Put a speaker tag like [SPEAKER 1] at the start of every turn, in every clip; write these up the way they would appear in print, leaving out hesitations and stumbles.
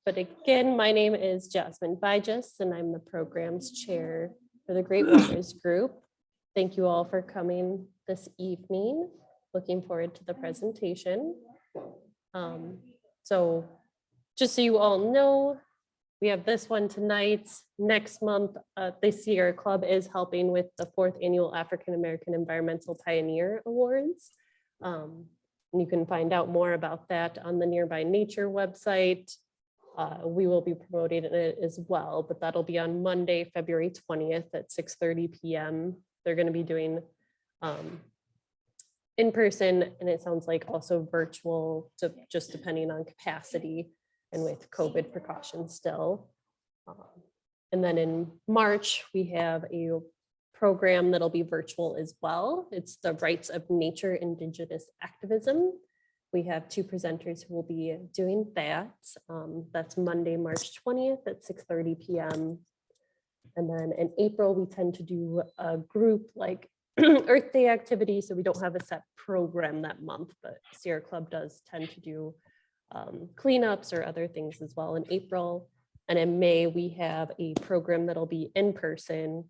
[SPEAKER 1] But again, my name is Jasmine Vigus, and I'm the programs chair for the Great Waters Group. Thank you all for coming this evening. Looking forward to the presentation. So just so you all know, we have this one tonight. Next month, the Sierra Club is helping with the 4th annual African American Environmental Pioneer Awards. And you can find out more about that on the Nearby Nature website. We will be promoting it as well, but that'll be on Monday, February 20th at 6:30 p.m. They're going to be doing in person, and it sounds like also virtual, just depending on capacity and with COVID precautions still. And then in March, we have a program that'll be virtual as well. It's the Rights of Nature Indigenous Activism. We have 2 presenters who will be doing that. That's Monday, March 20th at 6:30 p.m. And then in April, we tend to do a group like Earth Day activity. So we don't have a set program that month, but Sierra Club does tend to do cleanups or other things as well in April. And in May, we have a program that'll be in person.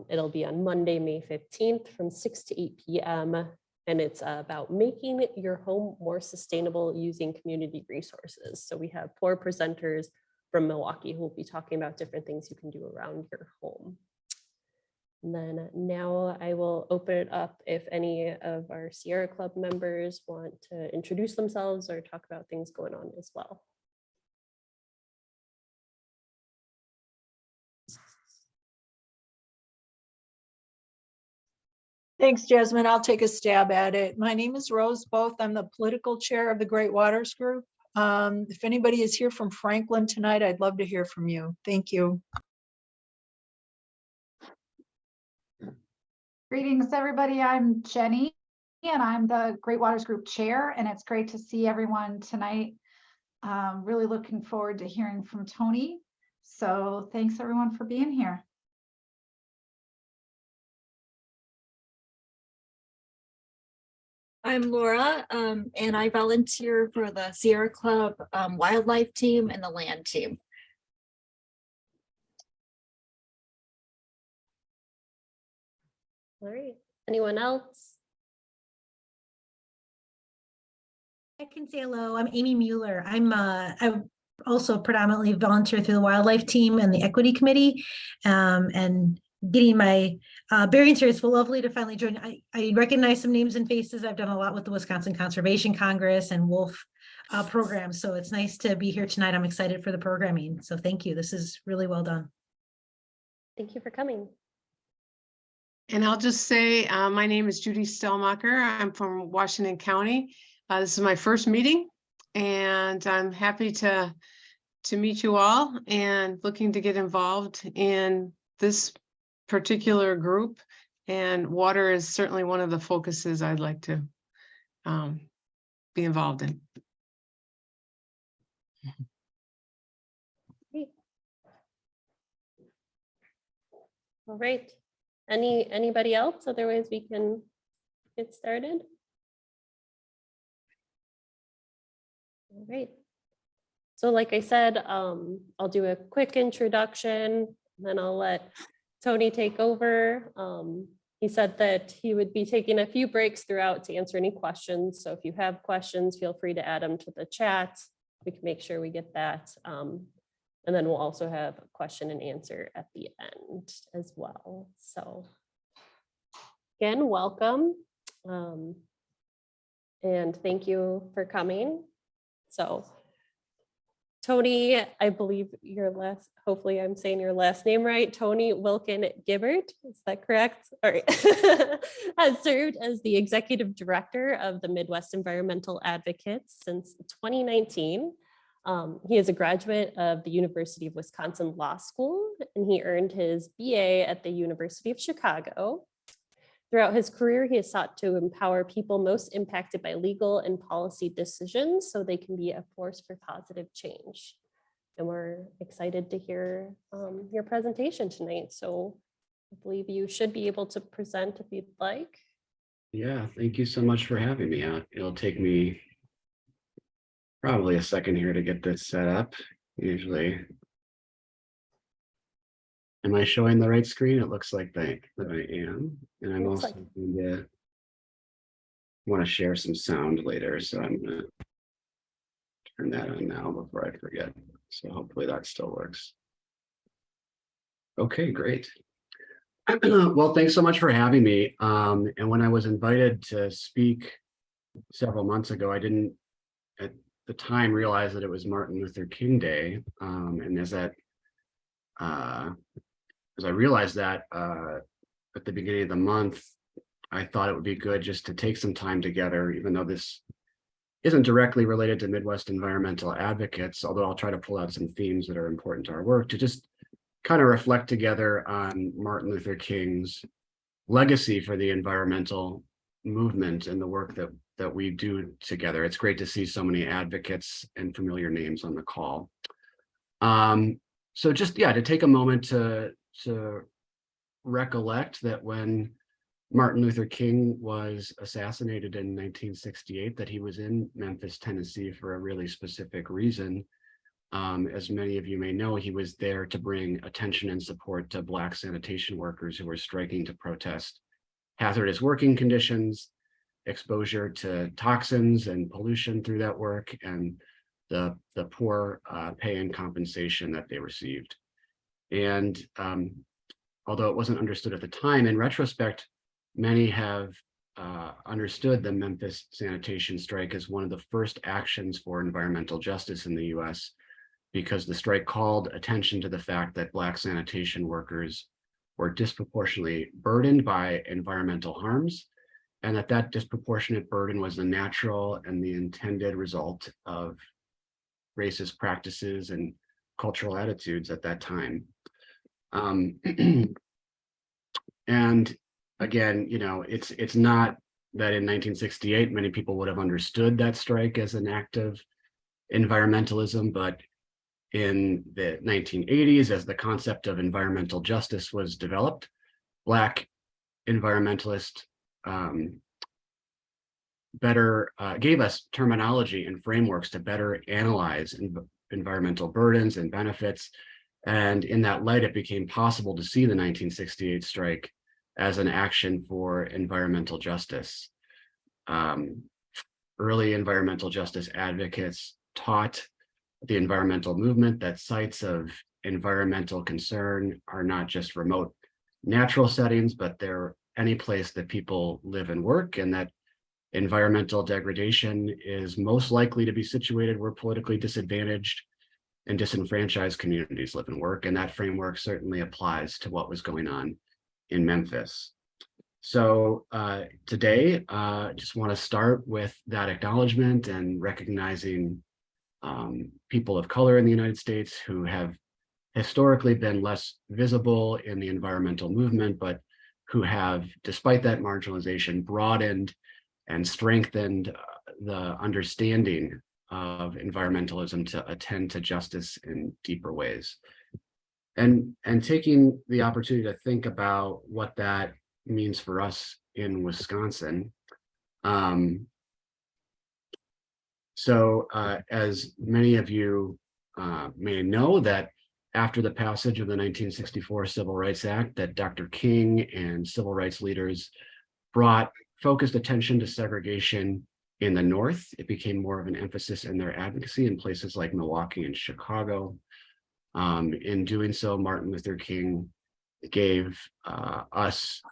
[SPEAKER 1] It'll be on Monday, May 15th from 6 to 8 p.m. And it's about making your home more sustainable using community resources. So we have 4 presenters from Milwaukee who will be talking about different things you can do around your home. And then now I will open it up if any of our Sierra Club members want to introduce themselves or talk about things going on as well.
[SPEAKER 2] Thanks, Jasmine. I'll take a stab at it. My name is Rose Both. I'm the political chair of the Great Waters Group. If anybody is here from Franklin tonight, I'd love to hear from you. Thank you.
[SPEAKER 3] Greetings, everybody. I'm Jenny, and I'm the Great Waters Group chair, and it's great to see everyone tonight. Really looking forward to hearing from Tony. So thanks, everyone, for being here.
[SPEAKER 4] I'm Laura, and I volunteer for the Sierra Club wildlife team and the land team.
[SPEAKER 1] All right, anyone else?
[SPEAKER 5] I can say hello. I'm Amy Mueller. I also predominantly volunteer through the wildlife team and the equity committee, and getting my bearings here. It's lovely to finally join. I recognize some names and faces. I've done a lot with the Wisconsin Conservation Congress and wolf programs, so it's nice to be here tonight. I'm excited for the programming, so thank you. This is really well done.
[SPEAKER 1] Thank you for coming.
[SPEAKER 6] And I'll just say, my name is Judy Stellmacher. I'm from Washington County. This is my first meeting, and I'm happy to meet you all and looking to get involved in this particular group. And water is certainly one of the focuses I'd like to be involved in.
[SPEAKER 1] Great. All right. Anybody else? Otherwise, we can get started. All right. So like I said, I'll do a quick introduction, then I'll let Tony take over. He said that he would be taking a few breaks throughout to answer any questions. So if you have questions, feel free to add them to the chat. We can make sure we get that. And then we'll also have a question and answer at the end as well. So again, welcome. And thank you for coming. So Tony, I believe hopefully I'm saying your last name right, Tony Wilkin Gibart, is that correct? All right. Has served as the executive director of the Midwest Environmental Advocates since 2019. He is a graduate of the University of Wisconsin Law School, and he earned his BA at the University of Chicago. Throughout his career, he has sought to empower people most impacted by legal and policy decisions so they can be a force for positive change. And we're excited to hear your presentation tonight. So I believe you should be able to present if you'd like.
[SPEAKER 7] Yeah, thank you so much for having me. It'll take me Probably a second here to get this set up. Usually. Am I showing the right screen? It looks like that I am. And I'm
[SPEAKER 1] Looks
[SPEAKER 7] also
[SPEAKER 1] like-
[SPEAKER 7] going to want to share some sound later. So I'm going to turn that on now before I forget. So hopefully that still works. Okay, great. Well, thanks so much for having me. And when I was invited to speak several months ago, I didn't at the time realize that it was Martin Luther King Day. And as I realized that at the beginning of the month, I thought it would be good just to take some time together, even though this isn't directly related to Midwest environmental advocates, although I'll try to pull out some themes that are important to our work, to just kind of reflect together on Martin Luther King's legacy for the environmental movement and the work that we do together. It's great to see so many advocates and familiar names on the call. So just, yeah, to take a moment to recollect that when Martin Luther King was assassinated in 1968, that he was in Memphis, Tennessee for a really specific reason. As many of you may know, he was there to bring attention and support to Black sanitation workers who were striking to protest hazardous working conditions, exposure to toxins and pollution through that work, and the poor pay and compensation that they received. And although it wasn't understood at the time, in retrospect, many have understood the Memphis sanitation strike as one of the first actions for environmental justice in the US, because the strike called attention to the fact that Black sanitation workers were disproportionately burdened by environmental harms, and that disproportionate burden was the natural and the intended result of racist practices and cultural attitudes at that time. And again, you know, it's not that in 1968 many people would have understood that strike as an act of environmentalism, but in the 1980s, as the concept of environmental justice was developed, Black environmentalists gave us terminology and frameworks to better analyze environmental burdens and benefits. And in that light, it became possible to see the 1968 strike as an action for environmental justice. Early environmental justice advocates taught the environmental movement that sites of environmental concern are not just remote natural settings, but they're any place that people live and work, and that environmental degradation is most likely to be situated where politically disadvantaged and disenfranchised communities live and work. And that framework certainly applies to what was going on in Memphis. So today, just want to start with that acknowledgement and recognizing people of color in the United States who have historically been less visible in the environmental movement, but who have, despite that marginalization, broadened and strengthened the understanding of environmentalism to attend to justice in deeper ways. And taking the opportunity to think about what that means for us in Wisconsin. As many of you may know, that after the passage of the 1964 Civil Rights Act, that Dr. King and civil rights leaders brought focused attention to segregation in the North. It became more of an emphasis in their advocacy in places like Milwaukee and Chicago. In doing so, Martin Luther King gave us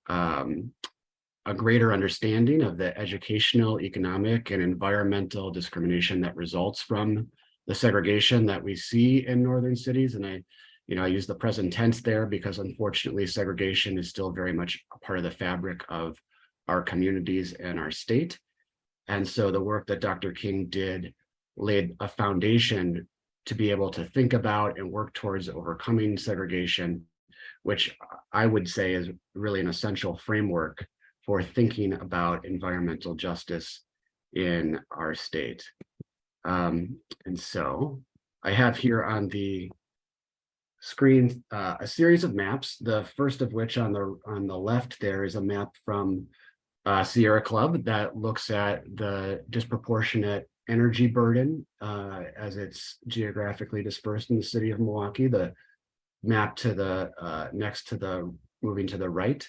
[SPEAKER 7] a greater understanding of the educational, economic, and environmental discrimination that results from the segregation that we see in northern cities. And I use the present tense there because unfortunately segregation is still very much a part of the fabric of our communities and our state. And so the work that Dr. King did laid a foundation to be able to think about and work towards overcoming segregation, which I would say is really an essential framework for thinking about environmental justice in our state. And so I have here on the screen a series of maps, the first of which on the left there is a map from Sierra Club that looks at the disproportionate energy burden as it's geographically dispersed in the city of Milwaukee. The map to the next to the moving to the right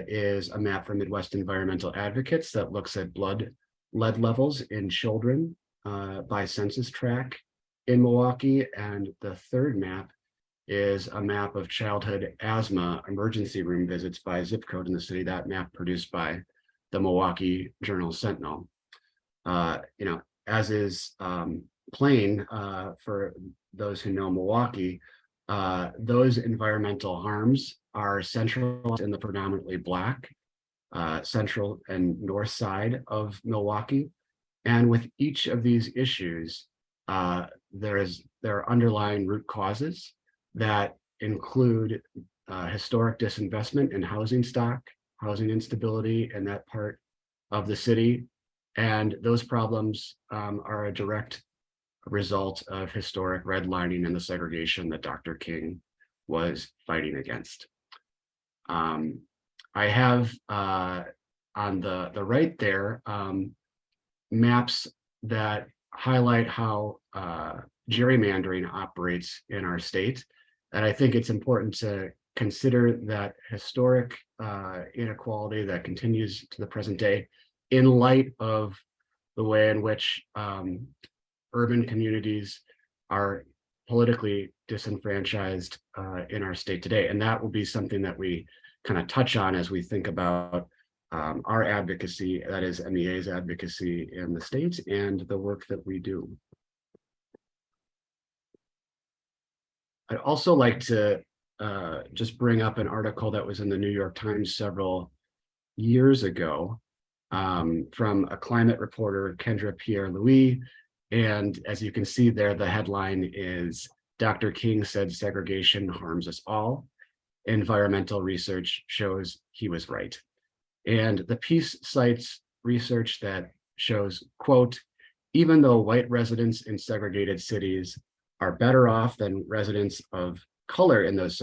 [SPEAKER 7] is a map from Midwest Environmental Advocates that looks at lead levels in children by census tract in Milwaukee. And the third map is a map of childhood asthma emergency room visits by zip code in the city. That map produced by the Milwaukee Journal Sentinel. As is plain for those who know Milwaukee, those environmental harms are central in the predominantly Black central and north side of Milwaukee. And with each of these issues, there are underlying root causes that include historic disinvestment in housing stock, housing instability in that part of the city. And those problems are a direct result of historic redlining and the segregation that Dr. King was fighting against. I have on the right there maps that highlight how gerrymandering operates in our state. And I think it's important to consider that historic inequality that continues to the present day in light of the way in which urban communities are politically disenfranchised in our state today. And that will be something that we kind of touch on as we think about our advocacy, that is MEA's advocacy in the state and the work that we do. I'd also like to just bring up an article that was in the New York Times several years ago from a climate reporter, Kendra Pierre-Louis. And as you can see there, the headline is, Dr. King said segregation harms us all. Environmental research shows he was right. And the piece cites research that shows, quote, even though white residents in segregated cities are better off than residents of color in those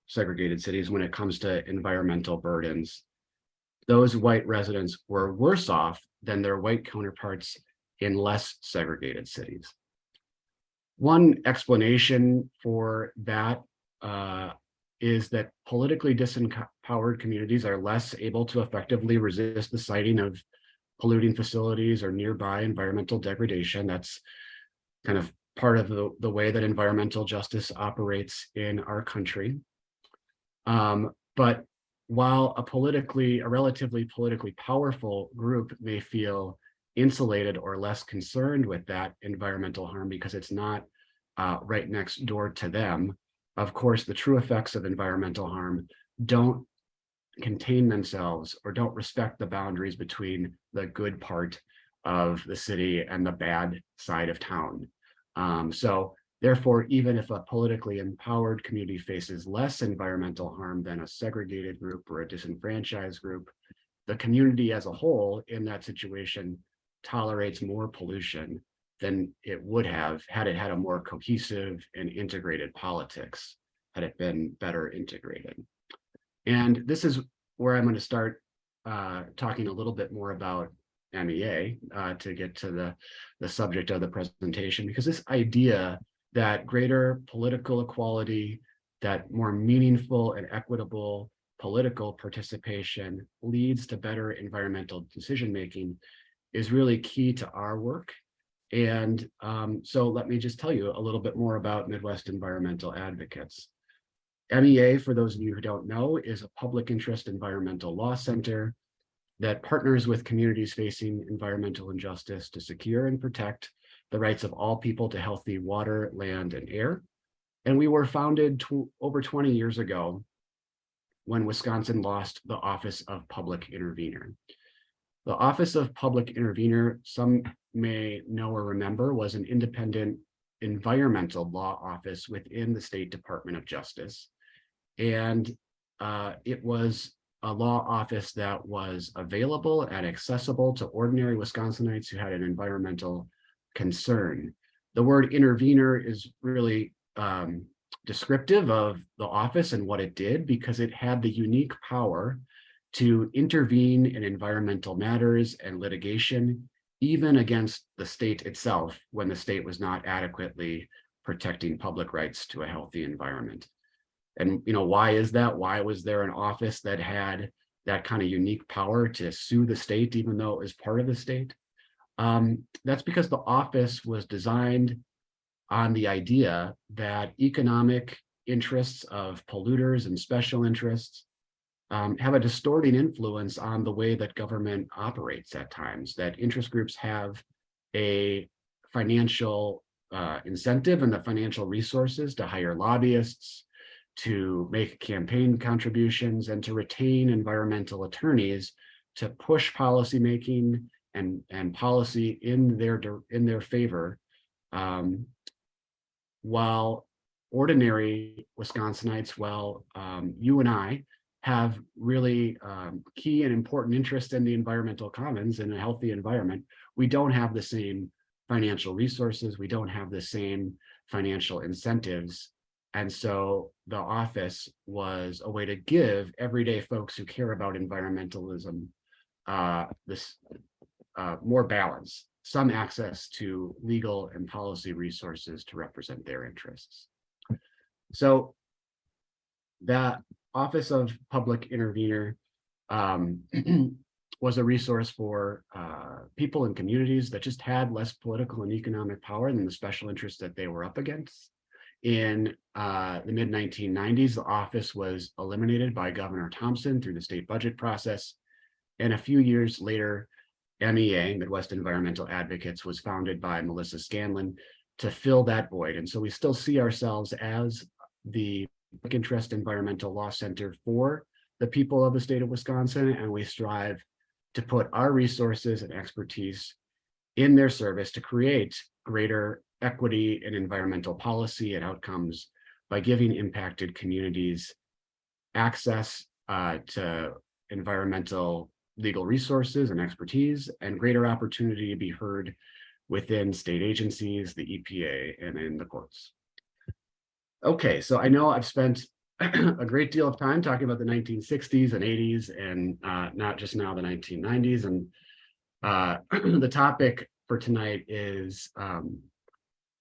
[SPEAKER 7] segregated cities when it comes to environmental burdens, those white residents were worse off than their white counterparts in less segregated cities. One explanation for that is that politically disempowered communities are less able to effectively resist the siting of polluting facilities or nearby environmental degradation. That's kind of part of the way that environmental justice operates in our country. But while a relatively politically powerful group may feel insulated or less concerned with that environmental harm because it's not right next door to them, of course, the true effects of environmental harm don't contain themselves or don't respect the boundaries between the good part of the city and the bad side of town. So therefore, even if a politically empowered community faces less environmental harm than a segregated group or a disenfranchised group, the community as a whole in that situation tolerates more pollution than it would have had it had a more cohesive and integrated politics, had it been better integrated. And this is where I'm going to start talking a little bit more about MEA to get to the subject of the presentation, because this idea that greater political equality, that more meaningful and equitable political participation leads to better environmental decision-making is really key to our work. And so let me just tell you a little bit more about Midwest Environmental Advocates. MEA, for those of you who don't know, is a public interest environmental law center that partners with communities facing environmental injustice to secure and protect the rights of all people to healthy water, land, and air. And we were founded over 20 years ago when Wisconsin lost the Office of Public Intervenor. The Office of Public Intervenor, some may know or remember, was an independent environmental law office within the State Department of Justice. And it was a law office that was available and accessible to ordinary Wisconsinites who had an environmental concern. The word intervenor is really descriptive of the office and what it did, because it had the unique power to intervene in environmental matters and litigation even against the state itself when the state was not adequately protecting public rights to a healthy environment. And why is that? Why was there an office that had that kind of unique power to sue the state, even though it was part of the state? That's because the office was designed on the idea that economic interests of polluters and special interests have a distorting influence on the way that government operates at times, that interest groups have a financial incentive and the financial resources to hire lobbyists, to make campaign contributions, and to retain environmental attorneys to push policymaking and policy in their favor, while ordinary Wisconsinites, you and I have really key and important interest in the environmental commons and a healthy environment, we don't have the same financial resources, we don't have the same financial incentives. And so the office was a way to give everyday folks who care about environmentalism more balance, some access to legal and policy resources to represent their interests. So that Office of Public Intervener was a resource for people and communities that just had less political and economic power than the special interests that they were up against. In the mid-1990s, the office was eliminated by Governor Thompson through the state budget process. And a few years later, MEA, Midwest Environmental Advocates, was founded by Melissa Scanlon to fill that void. And so we still see ourselves as the Public Interest Environmental Law Center for the people of the state of Wisconsin, and we strive to put our resources and expertise in their service to create greater equity in environmental policy and outcomes by giving impacted communities access to environmental legal resources and expertise, and greater opportunity to be heard within state agencies, the EPA, and in the courts. Okay, so I know I've spent a great deal of time talking about the 1960s and 80s, and not just now the 1990s. And the topic for tonight is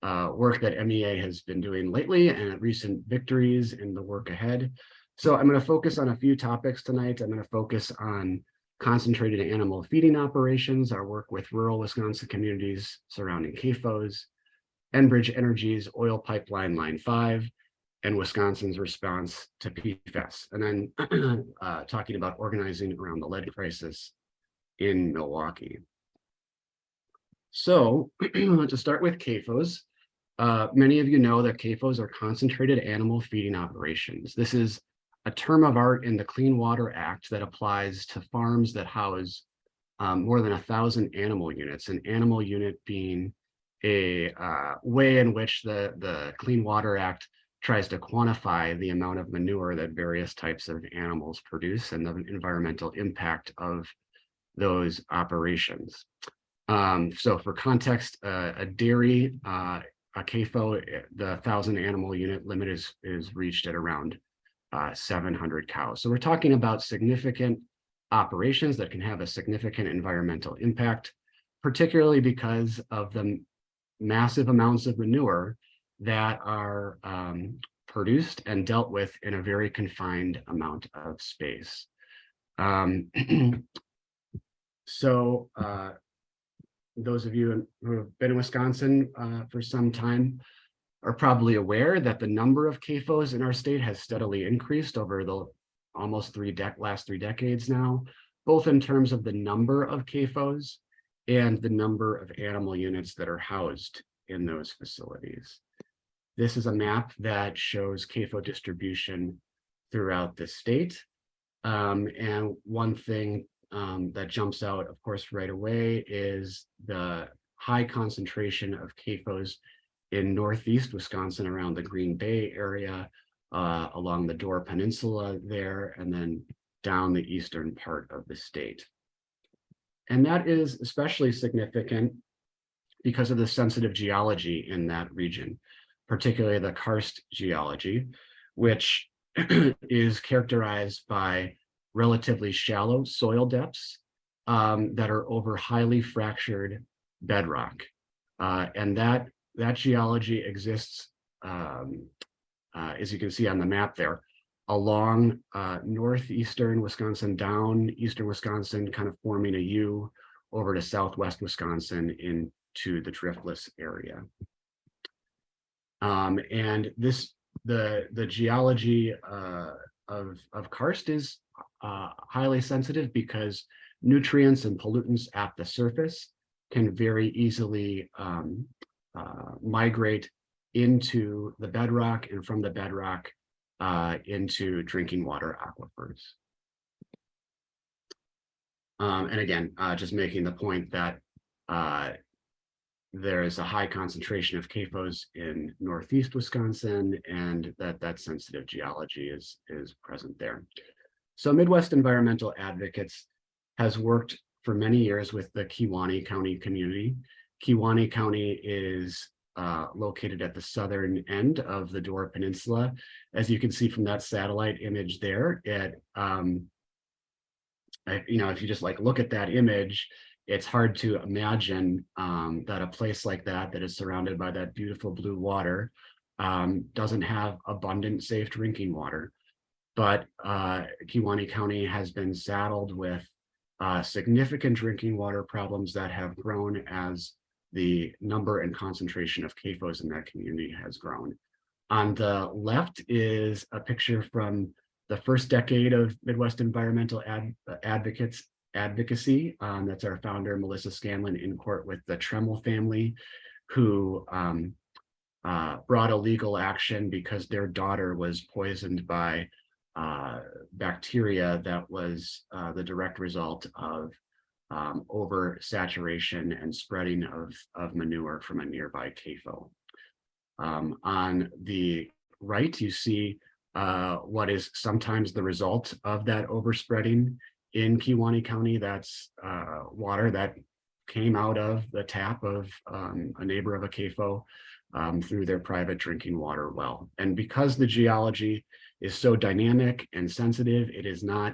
[SPEAKER 7] work that MEA has been doing lately and recent victories in the work ahead. So I'm going to focus on a few topics tonight. I'm going to focus on concentrated animal feeding operations, our work with rural Wisconsin communities surrounding CAFOs, Enbridge Energy's oil pipeline Line 5, and Wisconsin's response to PFAS. And then talking about organizing around the lead crisis in Milwaukee. So to start with CAFOs, many of you know that CAFOs are concentrated animal feeding operations. This is a term of art in the Clean Water Act that applies to farms that house more than 1,000 animal units, an animal unit being a way in which the Clean Water Act tries to quantify the amount of manure that various types of animals produce and the environmental impact of those operations. So for context, a dairy, a CAFO, the 1,000 animal unit limit is reached at around 700 cows. So we're talking about significant operations that can have a significant environmental impact, particularly because of the massive amounts of manure that are produced and dealt with in a very confined amount of space. So those of you who have been in Wisconsin for some time are probably aware that the number of CAFOs in our state has steadily increased over the almost last three decades now, both in terms of the number of CAFOs and the number of animal units that are housed in those facilities. This is a map that shows CAFO distribution throughout the state. And one thing that jumps out, of course, right away is the high concentration of CAFOs in Northeast Wisconsin around the Green Bay area, along the Door Peninsula there, and then down the eastern part of the state. And that is especially significant because of the sensitive geology in that region, particularly the karst geology, which is characterized by relatively shallow soil depths that are over highly fractured bedrock. And that geology exists, as you can see on the map there, along northeastern Wisconsin, down eastern Wisconsin, kind of forming a U over to southwest Wisconsin into the driftless area. And the geology of karst is highly sensitive because nutrients and pollutants at the surface can very easily migrate into the bedrock, and from the bedrock into drinking water aquifers. And again, just making the point that there is a high concentration of CAFOs in northeast Wisconsin, and that sensitive geology is present there. So Midwest Environmental Advocates has worked for many years with the Kewaunee County community. Kewaunee County is located at the southern end of the Door Peninsula. As you can see from that satellite image there, it if you just like look at that image, it's hard to imagine that a place like that is surrounded by that beautiful blue water doesn't have abundant, safe drinking water. But Kewaunee County has been saddled with significant drinking water problems that have grown as the number and concentration of CAFOs in that community has grown. On the left is a picture from the first decade of Midwest Environmental Advocacy. That's our founder, Melissa Scanlon, in court with the Tremmel family, who brought a legal action because their daughter was poisoned by bacteria that was the direct result of oversaturation and spreading of manure from a nearby CAFO. On the right, you see what is sometimes the result of that overspreading in Kewaunee County. That's water that came out of the tap of a neighbor of a CAFO through their private drinking water well. And because the geology is so dynamic and sensitive, it is not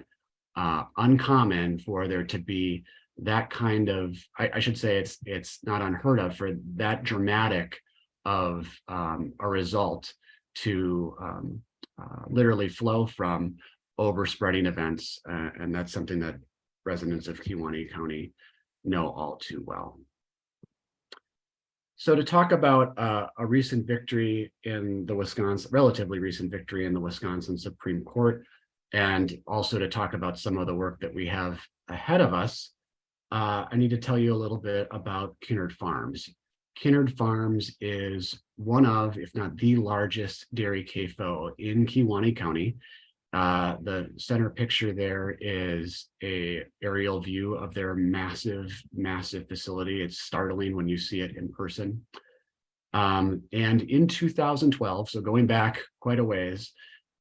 [SPEAKER 7] uncommon for there to be that kind of, I should say it's not unheard of for that dramatic of a result to literally flow from overspreading events. And that's something that residents of Kewaunee County know all too well. So to talk about a recent victory in the relatively recent victory in the Wisconsin Supreme Court, and also to talk about some of the work that we have ahead of us, I need to tell you a little bit about Kinnard Farms. Kinnard Farms is one of, if not the largest dairy CAFO in Kewaunee County. The center picture there is an aerial view of their massive facility. It's startling when you see it in person. And in 2012, so going back quite a ways,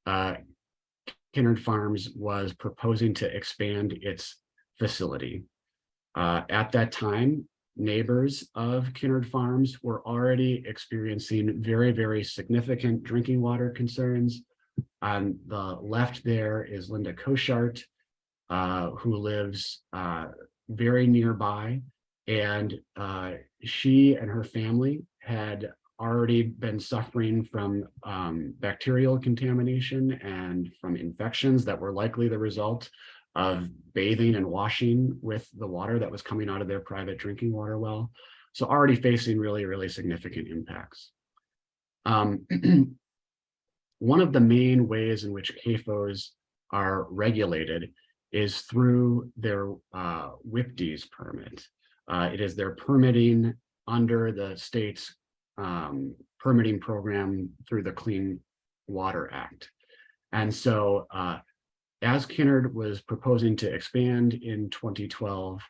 [SPEAKER 7] Kinnard Farms was proposing to expand its facility. At that time, neighbors of Kinnard Farms were already experiencing very significant drinking water concerns. On the left there is Linda Koshart, who lives very nearby, and she and her family had already been suffering from bacterial contamination and from infections that were likely the result of bathing and washing with the water that was coming out of their private drinking water well. So already facing really significant impacts. One of the main ways in which CAFOs are regulated is through their WIPDES permit. It is their permitting under the state's permitting program through the Clean Water Act. And so as Kinnard was proposing to expand in 2012,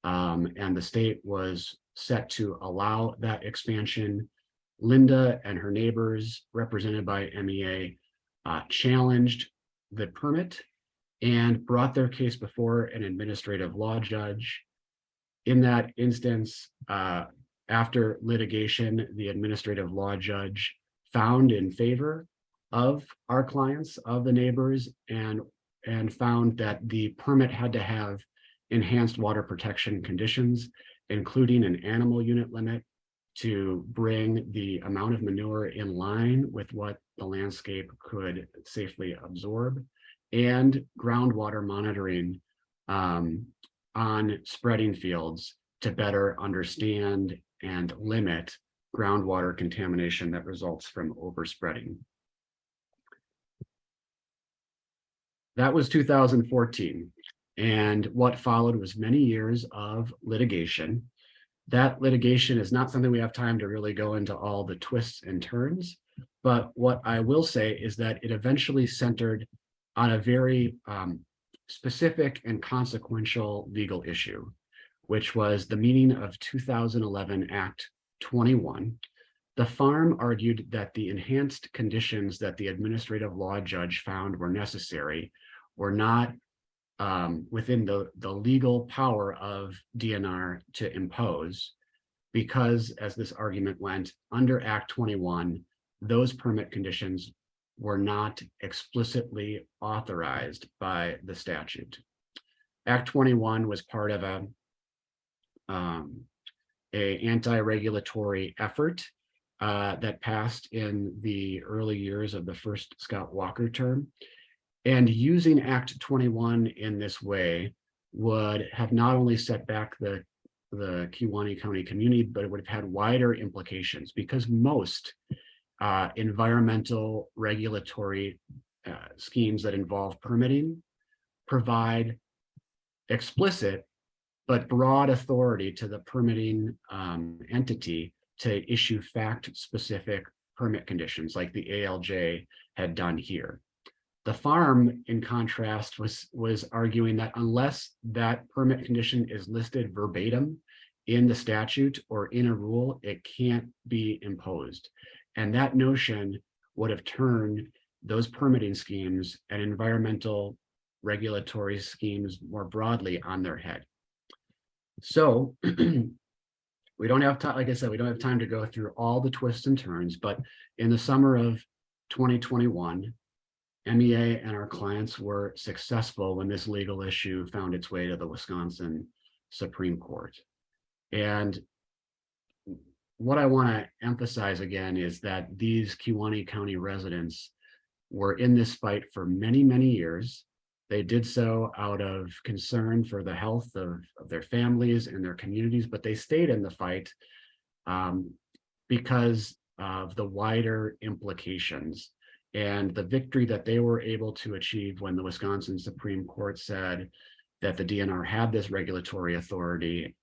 [SPEAKER 7] and the state was set to allow that expansion, Linda and her neighbors, represented by MEA, challenged the permit and brought their case before an administrative law judge. In that instance, after litigation, the administrative law judge found in favor of our clients, of the neighbors, and found that the permit had to have enhanced water protection conditions, including an animal unit limit to bring the amount of manure in line with what the landscape could safely absorb, and groundwater monitoring on spreading fields to better understand and limit groundwater contamination that results from overspreading. That was 2014. And what followed was many years of litigation. That litigation is not something we have time to really go into all the twists and turns. But what I will say is that it eventually centered on a very specific and consequential legal issue, which was the meaning of 2011 Act 21. The farm argued that the enhanced conditions that the administrative law judge found were necessary were not within the legal power of DNR to impose, because, as this argument went, under Act 21, those permit conditions were not explicitly authorized by the statute. Act 21 was part of a anti-regulatory effort that passed in the early years of the first Scott Walker term. And using Act 21 in this way would have not only set back the Kewaunee County community, but it would have had wider implications, because most environmental regulatory schemes that involve permitting provide explicit but broad authority to the permitting entity to issue fact-specific permit conditions like the ALJ had done here. The farm, in contrast, was arguing that unless that permit condition is listed verbatim in the statute or in a rule, it can't be imposed. And that notion would have turned those permitting schemes and environmental regulatory schemes more broadly on their head. So we don't have time, like I said, we don't have time to go through all the twists and turns, but in the summer of 2021, MEA and our clients were successful when this legal issue found its way to the Wisconsin Supreme Court. And what I want to emphasize again is that these Kewaunee County residents were in this fight for many, many years. They did so out of concern for the health of their families and their communities, but they stayed in the fight because of the wider implications and the victory that they were able to achieve when the Wisconsin Supreme Court said that the DNR had this regulatory authority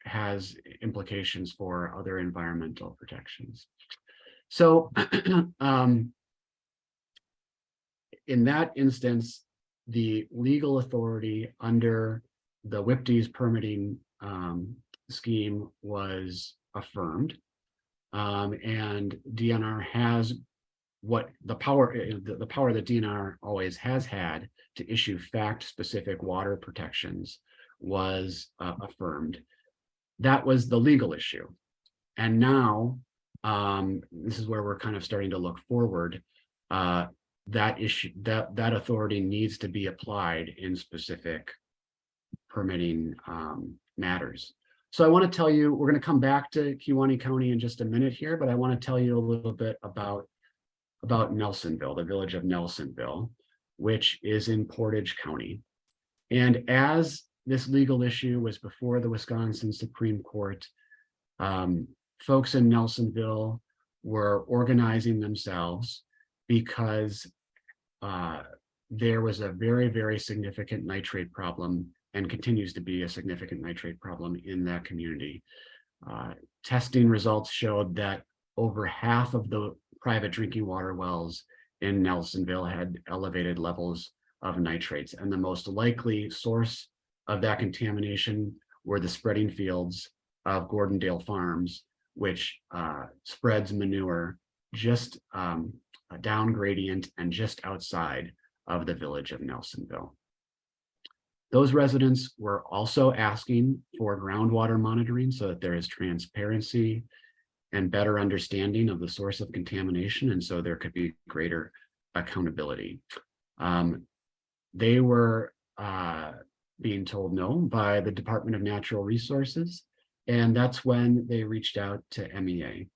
[SPEAKER 7] has implications for other environmental protections. So in that instance, the legal authority under the WIPD's permitting scheme was affirmed, and DNR has what the power that DNR always has had to issue fact-specific water protections was affirmed. That was the legal issue. And now, this is where we're kind of starting to look forward. That issue, that authority needs to be applied in specific permitting matters. So I want to tell you, we're going to come back to Kewaunee County in just a minute here, but I want to tell you a little bit about Nelsonville, the village of Nelsonville, which is in Portage County. And as this legal issue was before the Wisconsin Supreme Court, folks in Nelsonville were organizing themselves because there was a very, very significant nitrate problem and continues to be a significant nitrate problem in that community. Testing results showed that over half of the private drinking water wells in Nelsonville had elevated levels of nitrates, and the most likely source of that contamination were the spreading fields of Gordondale Farms, which spreads manure just down gradient and just outside of the village of Nelsonville. Those residents were also asking for groundwater monitoring so that there is transparency and better understanding of the source of contamination, and so there could be greater accountability. They were being told no by the Department of Natural Resources. And that's when they reached out to MEA.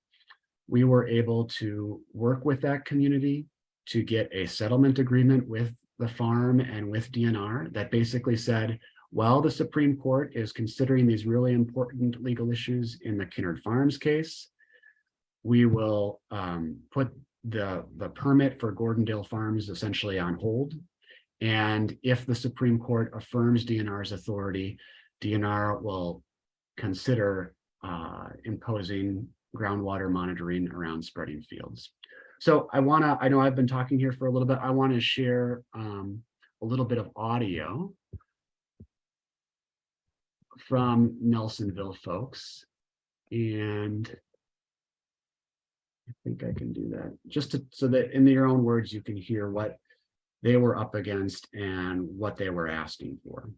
[SPEAKER 7] We were able to work with that community to get a settlement agreement with the farm and with DNR that basically said, while the Supreme Court is considering these really important legal issues in the Kinnard Farms case, we will put the permit for Gordondale Farms essentially on hold. And if the Supreme Court affirms DNR's authority, DNR will consider imposing groundwater monitoring around spreading fields. So I know I've been talking here for a little bit. I want to share a little bit of audio from Nelsonville folks. And I think I can do that just so that in your own words, you can hear what they were up against and what they were asking for.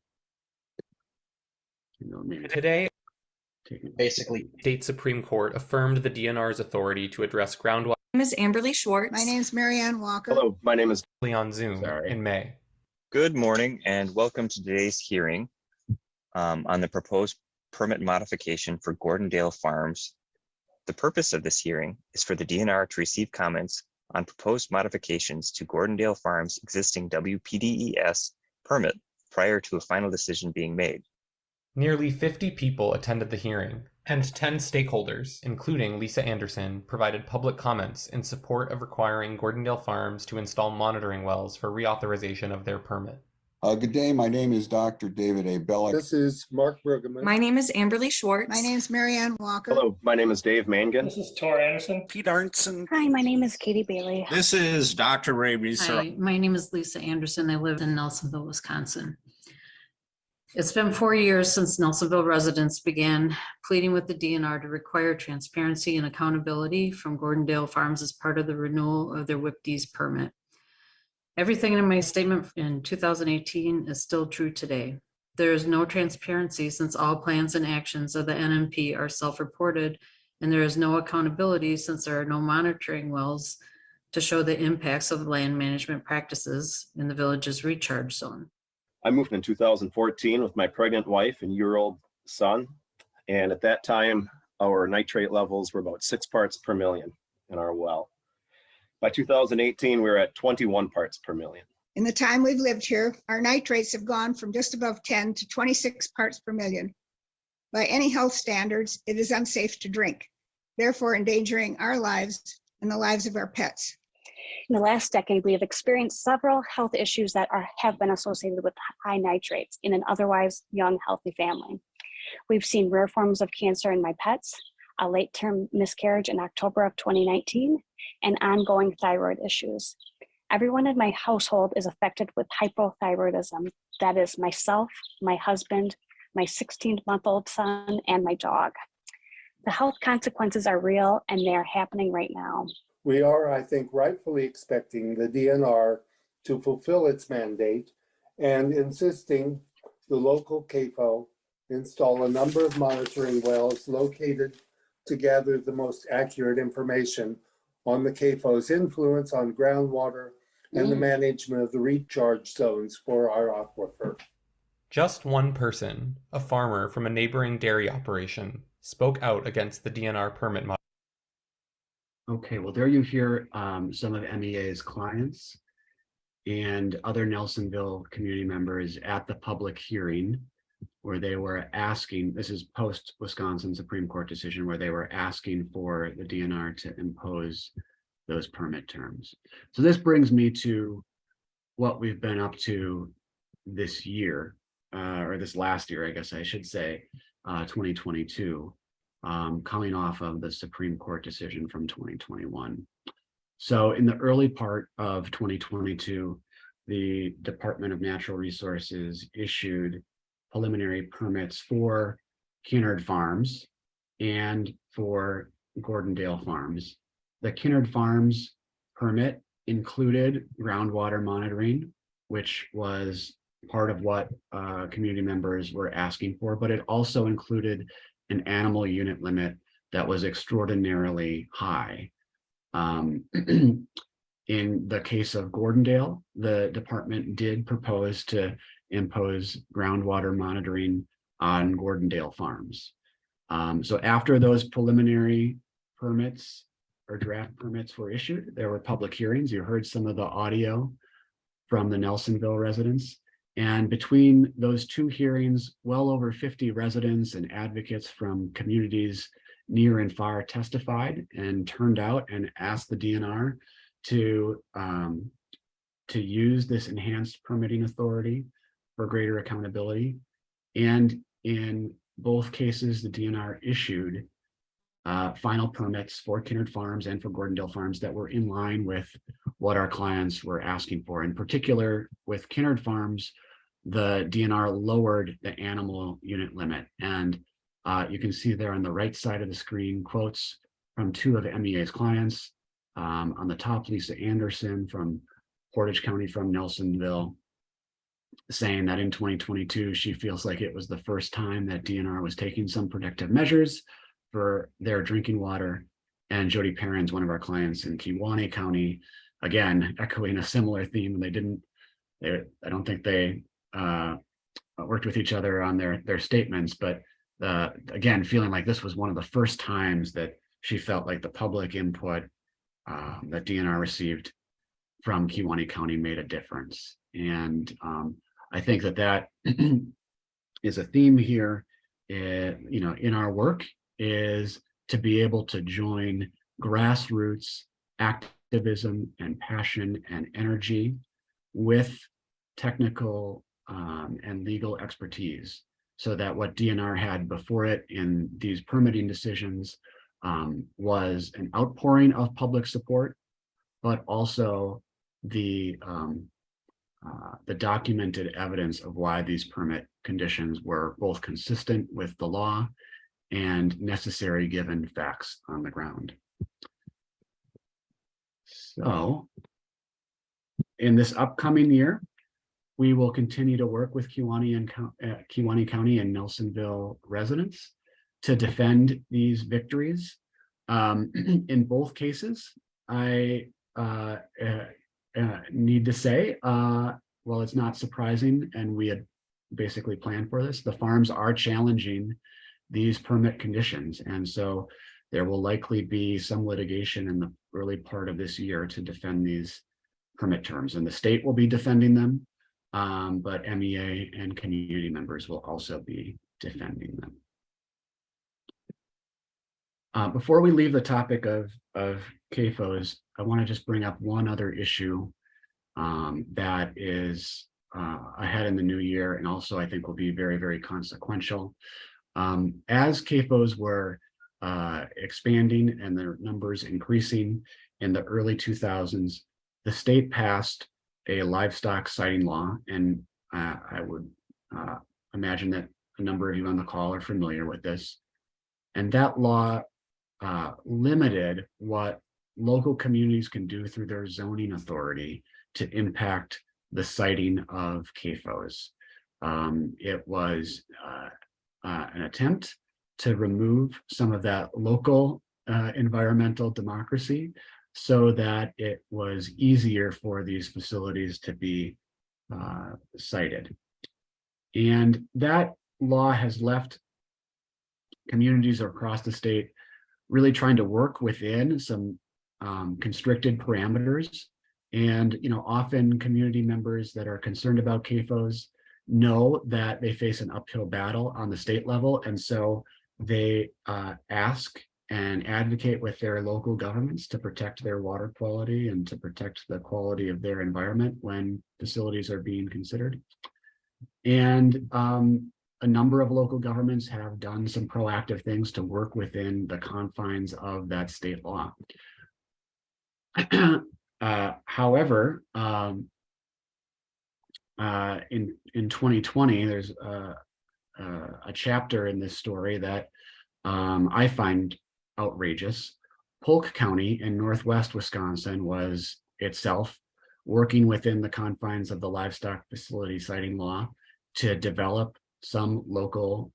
[SPEAKER 8] Today, basically, state Supreme Court affirmed the DNR's authority to address groundwater.
[SPEAKER 9] My name is Amberly Schwartz.
[SPEAKER 10] My name is Marianne Walker.
[SPEAKER 11] Hello, my name is
[SPEAKER 8] On Zoom in May.
[SPEAKER 11] Good morning and welcome to today's hearing on the proposed permit modification for Gordondale Farms. The purpose of this hearing is for the DNR to receive comments on proposed modifications to Gordondale Farms' existing WPDES permit prior to a final decision being made.
[SPEAKER 8] Nearly 50 people attended the hearing, and 10 stakeholders, including Lisa Anderson, provided public comments in support of requiring Gordondale Farms to install monitoring wells for reauthorization of their permit.
[SPEAKER 12] Good day. My name is Dr. David A. Bellick.
[SPEAKER 13] This is Mark Bergman.
[SPEAKER 9] My name is Amberly Schwartz.
[SPEAKER 10] My name is Marianne Walker.
[SPEAKER 11] Hello, my name is Dave Mangan.
[SPEAKER 14] This is Tor Anderson.
[SPEAKER 15] Pete Arnson.
[SPEAKER 16] Hi, my name is Katie Bailey.
[SPEAKER 15] This is Dr. Ray Reeser.
[SPEAKER 17] Hi, my name is Lisa Anderson. I live in Nelsonville, Wisconsin. It's been 4 years since Nelsonville residents began pleading with the DNR to require transparency and accountability from Gordondale Farms as part of the renewal of their WPDES permit. Everything in my statement in 2018 is still true today. There is no transparency since all plans and actions of the NMP are self-reported, and there is no accountability since there are no monitoring wells to show the impacts of land management practices in the village's recharge zone.
[SPEAKER 11] I moved in 2014 with my pregnant wife and year-old son. And at that time, our nitrate levels were about 6 parts per million in our well. By 2018, we were at 21 parts per million.
[SPEAKER 10] In the time we've lived here, our nitrates have gone from just above 10 to 26 parts per million. By any health standards, it is unsafe to drink, therefore endangering our lives and the lives of our pets.
[SPEAKER 16] In the last decade, we have experienced several health issues that have been associated with high nitrates in an otherwise young, healthy family. We've seen rare forms of cancer in my pets, a late-term miscarriage in October of 2019, and ongoing thyroid issues. Everyone in my household is affected with hypothyroidism. That is myself, my husband, my 16-month-old son, and my dog. The health consequences are real, and they are happening right now.
[SPEAKER 13] We are, I think, rightfully expecting the DNR to fulfill its mandate and insisting the local CAFO install a number of monitoring wells located to gather the most accurate information on the CAFO's influence on groundwater and the management of the recharge zones for our aquifer.
[SPEAKER 8] Just one person, a farmer from a neighboring dairy operation, spoke out against the DNR permit modification.
[SPEAKER 7] Okay, well, there you hear some of MEA's clients and other Nelsonville community members at the public hearing where they were asking, this is post Wisconsin Supreme Court decision, where they were asking for the DNR to impose those permit terms. So this brings me to what we've been up to this year, or this last year, I guess I should say, 2022. Coming off of the Supreme Court decision from 2021. So in the early part of 2022, the Department of Natural Resources issued preliminary permits for Kinnard Farms and for Gordondale Farms. The Kinnard Farms permit included groundwater monitoring, which was part of what community members were asking for, but it also included an animal unit limit that was extraordinarily high. In the case of Gordondale, the department did propose to impose groundwater monitoring on Gordondale farms. So after those preliminary permits or draft permits were issued, there were public hearings. You heard some of the audio from the Nelsonville residents. And between those two hearings, well over 50 residents and advocates from communities near and far testified and turned out and asked the DNR to use this enhanced permitting authority for greater accountability. And in both cases, the DNR issued final permits for Kinnard Farms and for Gordondale Farms that were in line with what our clients were asking for. In particular, with Kinnard Farms, the DNR lowered the animal unit limit. And you can see there on the right side of the screen, quotes from two of MEA's clients. On the top, Lisa Anderson from Portage County from Nelsonville, saying that in 2022, she feels like it was the first time that DNR was taking some protective measures for their drinking water. And Jody Perrins, one of our clients in Kewaunee County, again, echoing a similar theme. I don't think they worked with each other on their statements, but again, feeling like this was one of the first times that she felt like the public input that DNR received from Kewaunee County made a difference. And I think that is a theme here, in our work, is to be able to join grassroots activism and passion and energy with technical and legal expertise, so that what DNR had before it in these permitting decisions was an outpouring of public support, but also the documented evidence of why these permit conditions were both consistent with the law and necessary given facts on the ground. So in this upcoming year, we will continue to work with Kewaunee County and Nelsonville residents to defend these victories. In both cases, I need to say, well, it's not surprising, and we had basically planned for this, the farms are challenging these permit conditions. And so there will likely be some litigation in the early part of this year to defend these permit terms, and the state will be defending them, but MEA and community members will also be defending them. Before we leave the topic of CAFOs, I want to just bring up one other issue that is ahead in the new year, and also I think will be very, very consequential. As CAFOs were expanding and their numbers increasing in the early 2000s, the state passed a livestock sighting law, and I would imagine that a number of you on the call are familiar with this. And that law limited what local communities can do through their zoning authority to impact the siting of CAFOs. It was an attempt to remove some of that local environmental democracy so that it was easier for these facilities to be sited. And that law has left communities across the state really trying to work within some constricted parameters. And often community members that are concerned about CAFOs know that they face an uphill battle on the state level. And so they ask and advocate with their local governments to protect their water quality and to protect the quality of their environment when facilities are being considered. And a number of local governments have done some proactive things to work within the confines of that state law. However, in 2020, there's a chapter in this story that I find outrageous. Polk County in Northwest Wisconsin was itself working within the confines of the livestock facility siting law to develop some local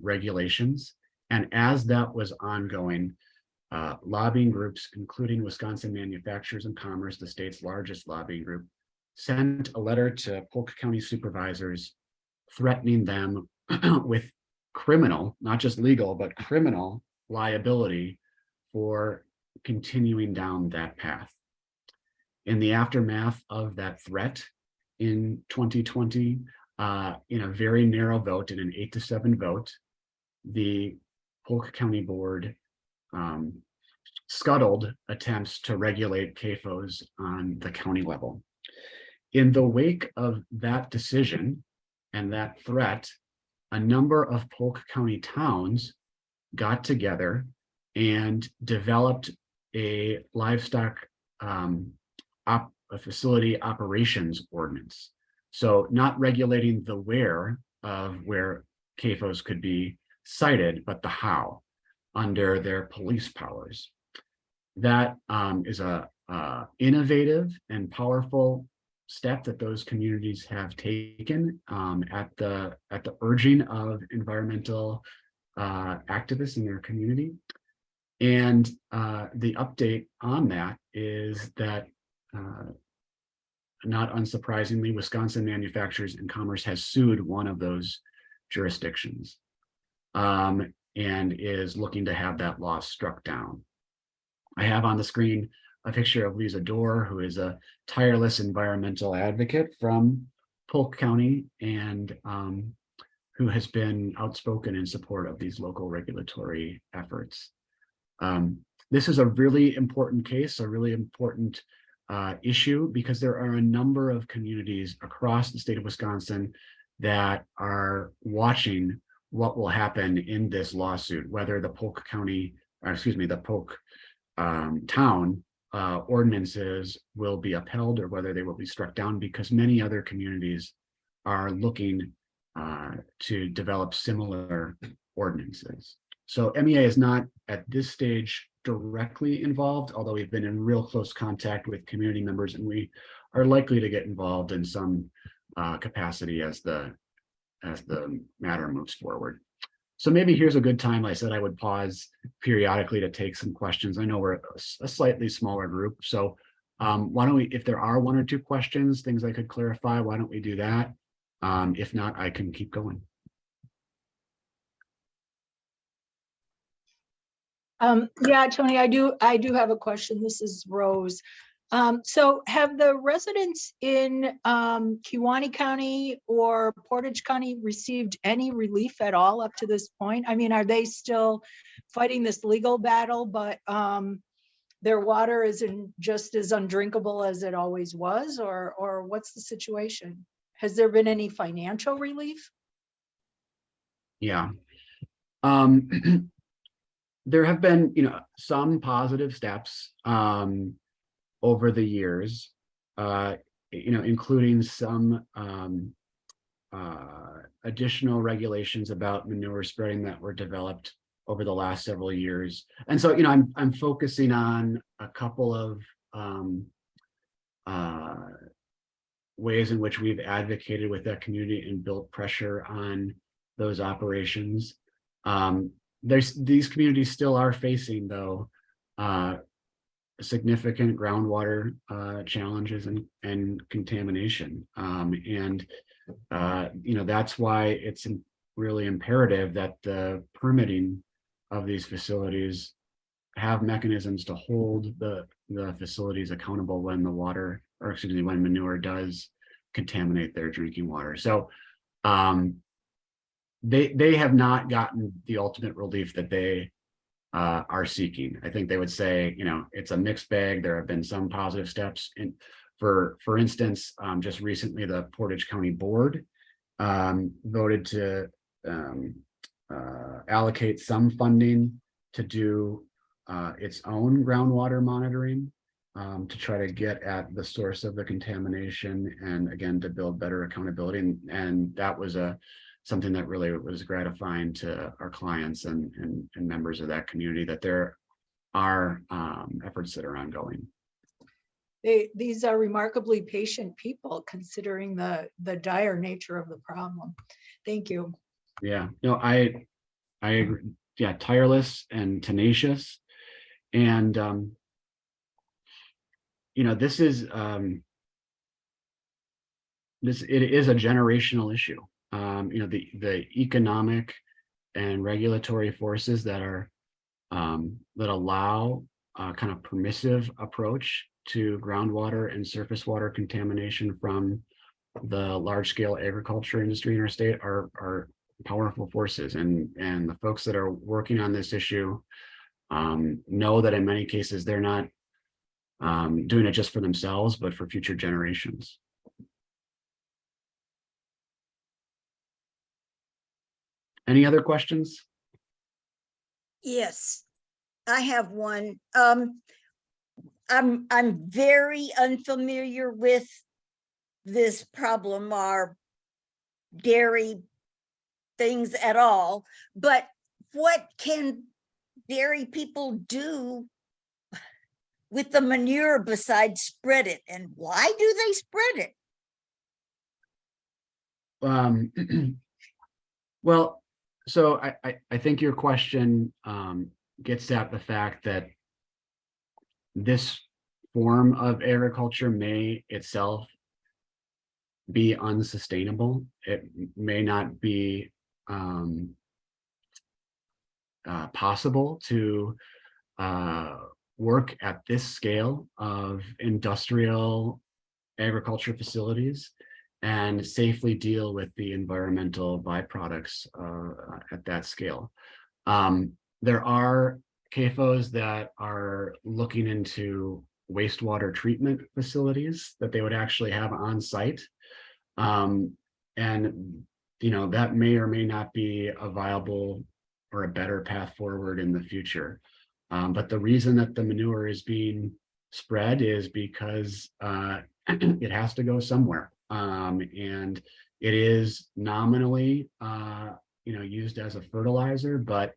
[SPEAKER 7] regulations. And as that was ongoing, lobbying groups, including Wisconsin Manufacturers and Commerce, the state's largest lobbying group, sent a letter to Polk County supervisors threatening them with criminal, not just legal, but criminal liability for continuing down that path. In the aftermath of that threat in 2020, in a very narrow vote, in an 8-7 vote, the Polk County Board scuttled attempts to regulate CAFOs on the county level. In the wake of that decision and that threat, a number of Polk County towns got together and developed a livestock a facility operations ordinance. So not regulating the where of where CAFOs could be cited, but the how under their police powers. That is a innovative and powerful step that those communities have taken at the urging of environmental activists in their community. And the update on that is that not unsurprisingly, Wisconsin Manufacturers and Commerce has sued one of those jurisdictions and is looking to have that law struck down. I have on the screen a picture of Lisa Dorr, who is a tireless environmental advocate from Polk County and who has been outspoken in support of these local regulatory efforts. This is a really important case, a really important issue, because there are a number of communities across the state of Wisconsin that are watching what will happen in this lawsuit, whether the Polk County, or excuse me, the Polk town ordinances will be upheld or whether they will be struck down, because many other communities are looking to develop similar ordinances. So MEA is not at this stage directly involved, although we've been in real close contact with community members, and we are likely to get involved in some capacity as the matter moves forward. So maybe here's a good time. I said I would pause periodically to take some questions. I know we're a slightly smaller group, so why don't we, if there are 1 or 2 questions, things I could clarify, why don't we do that? If not, I can keep going.
[SPEAKER 2] Yeah, Tony, I do have a question. This is Rose. So have the residents in Kewaunee County or Portage County received any relief at all up to this point? I mean, are they still fighting this legal battle, but their water isn't just as undrinkable as it always was, or what's the situation? Has there been any financial relief?
[SPEAKER 7] Yeah. There have been, some positive steps over the years, including some additional regulations about manure spreading that were developed over the last several years. And so, I'm focusing on a couple of ways in which we've advocated with that community and built pressure on those operations. These communities still are facing, though, significant groundwater challenges and contamination. That's why it's really imperative that the permitting of these facilities have mechanisms to hold the facilities accountable when the water, or excuse me, when manure does contaminate their drinking water. So they have not gotten the ultimate relief that they are seeking. I think they would say, it's a mixed bag. There have been some positive steps. And for instance, just recently, the Portage County Board voted to allocate some funding to do its own groundwater monitoring to try to get at the source of the contamination, and again, to build better accountability. And that was something that really was gratifying to our clients and members of that community, that there are efforts that are ongoing.
[SPEAKER 2] These are remarkably patient people, considering the dire nature of the problem. Thank you.
[SPEAKER 7] Yeah, I agree. Yeah, tireless and tenacious. And, this is, it is a generational issue. The economic and regulatory forces that are that allow a kind of permissive approach to groundwater and surface water contamination from the large scale agriculture industry in our state are powerful forces, and the folks that are working on this issue know that in many cases they're not doing it just for themselves, but for future generations. Any other questions?
[SPEAKER 14] Yes, I have one. I'm very unfamiliar with this problem or dairy things at all, but what can dairy people do with the manure besides spread it, and why do they spread it?
[SPEAKER 7] Well, so I think your question gets at the fact that this form of agriculture may itself be unsustainable. It may not be possible to work at this scale of industrial agriculture facilities and safely deal with the environmental byproducts at that scale. There are CAFOs that are looking into wastewater treatment facilities that they would actually have on site. And that may or may not be a viable or a better path forward in the future. But the reason that the manure is being spread is because it has to go somewhere. And it is nominally used as a fertilizer, but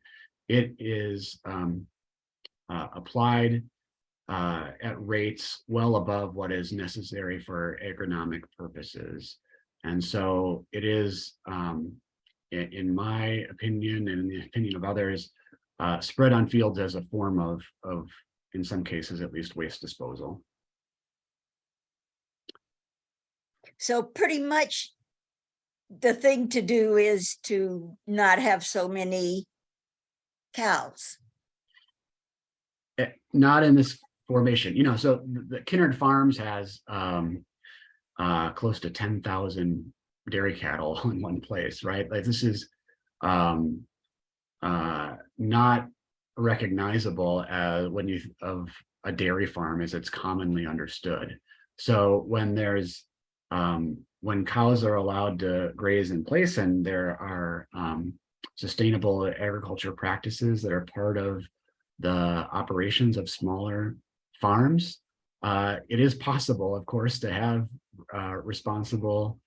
[SPEAKER 7] it is applied at rates well above what is necessary for agronomic purposes. And so it is, in my opinion and in the opinion of others, spread on fields as a form of, in some cases at least, waste disposal.
[SPEAKER 14] So pretty much the thing to do is to not have so many cows.
[SPEAKER 7] Not in this formation, so the Kinnard Farms has close to 10,000 dairy cattle in one place, right? Like this is not recognizable as of a dairy farm as it's commonly understood. So when there's when cows are allowed to graze in place and there are sustainable agriculture practices that are part of the operations of smaller farms, it is possible, of course, to have responsible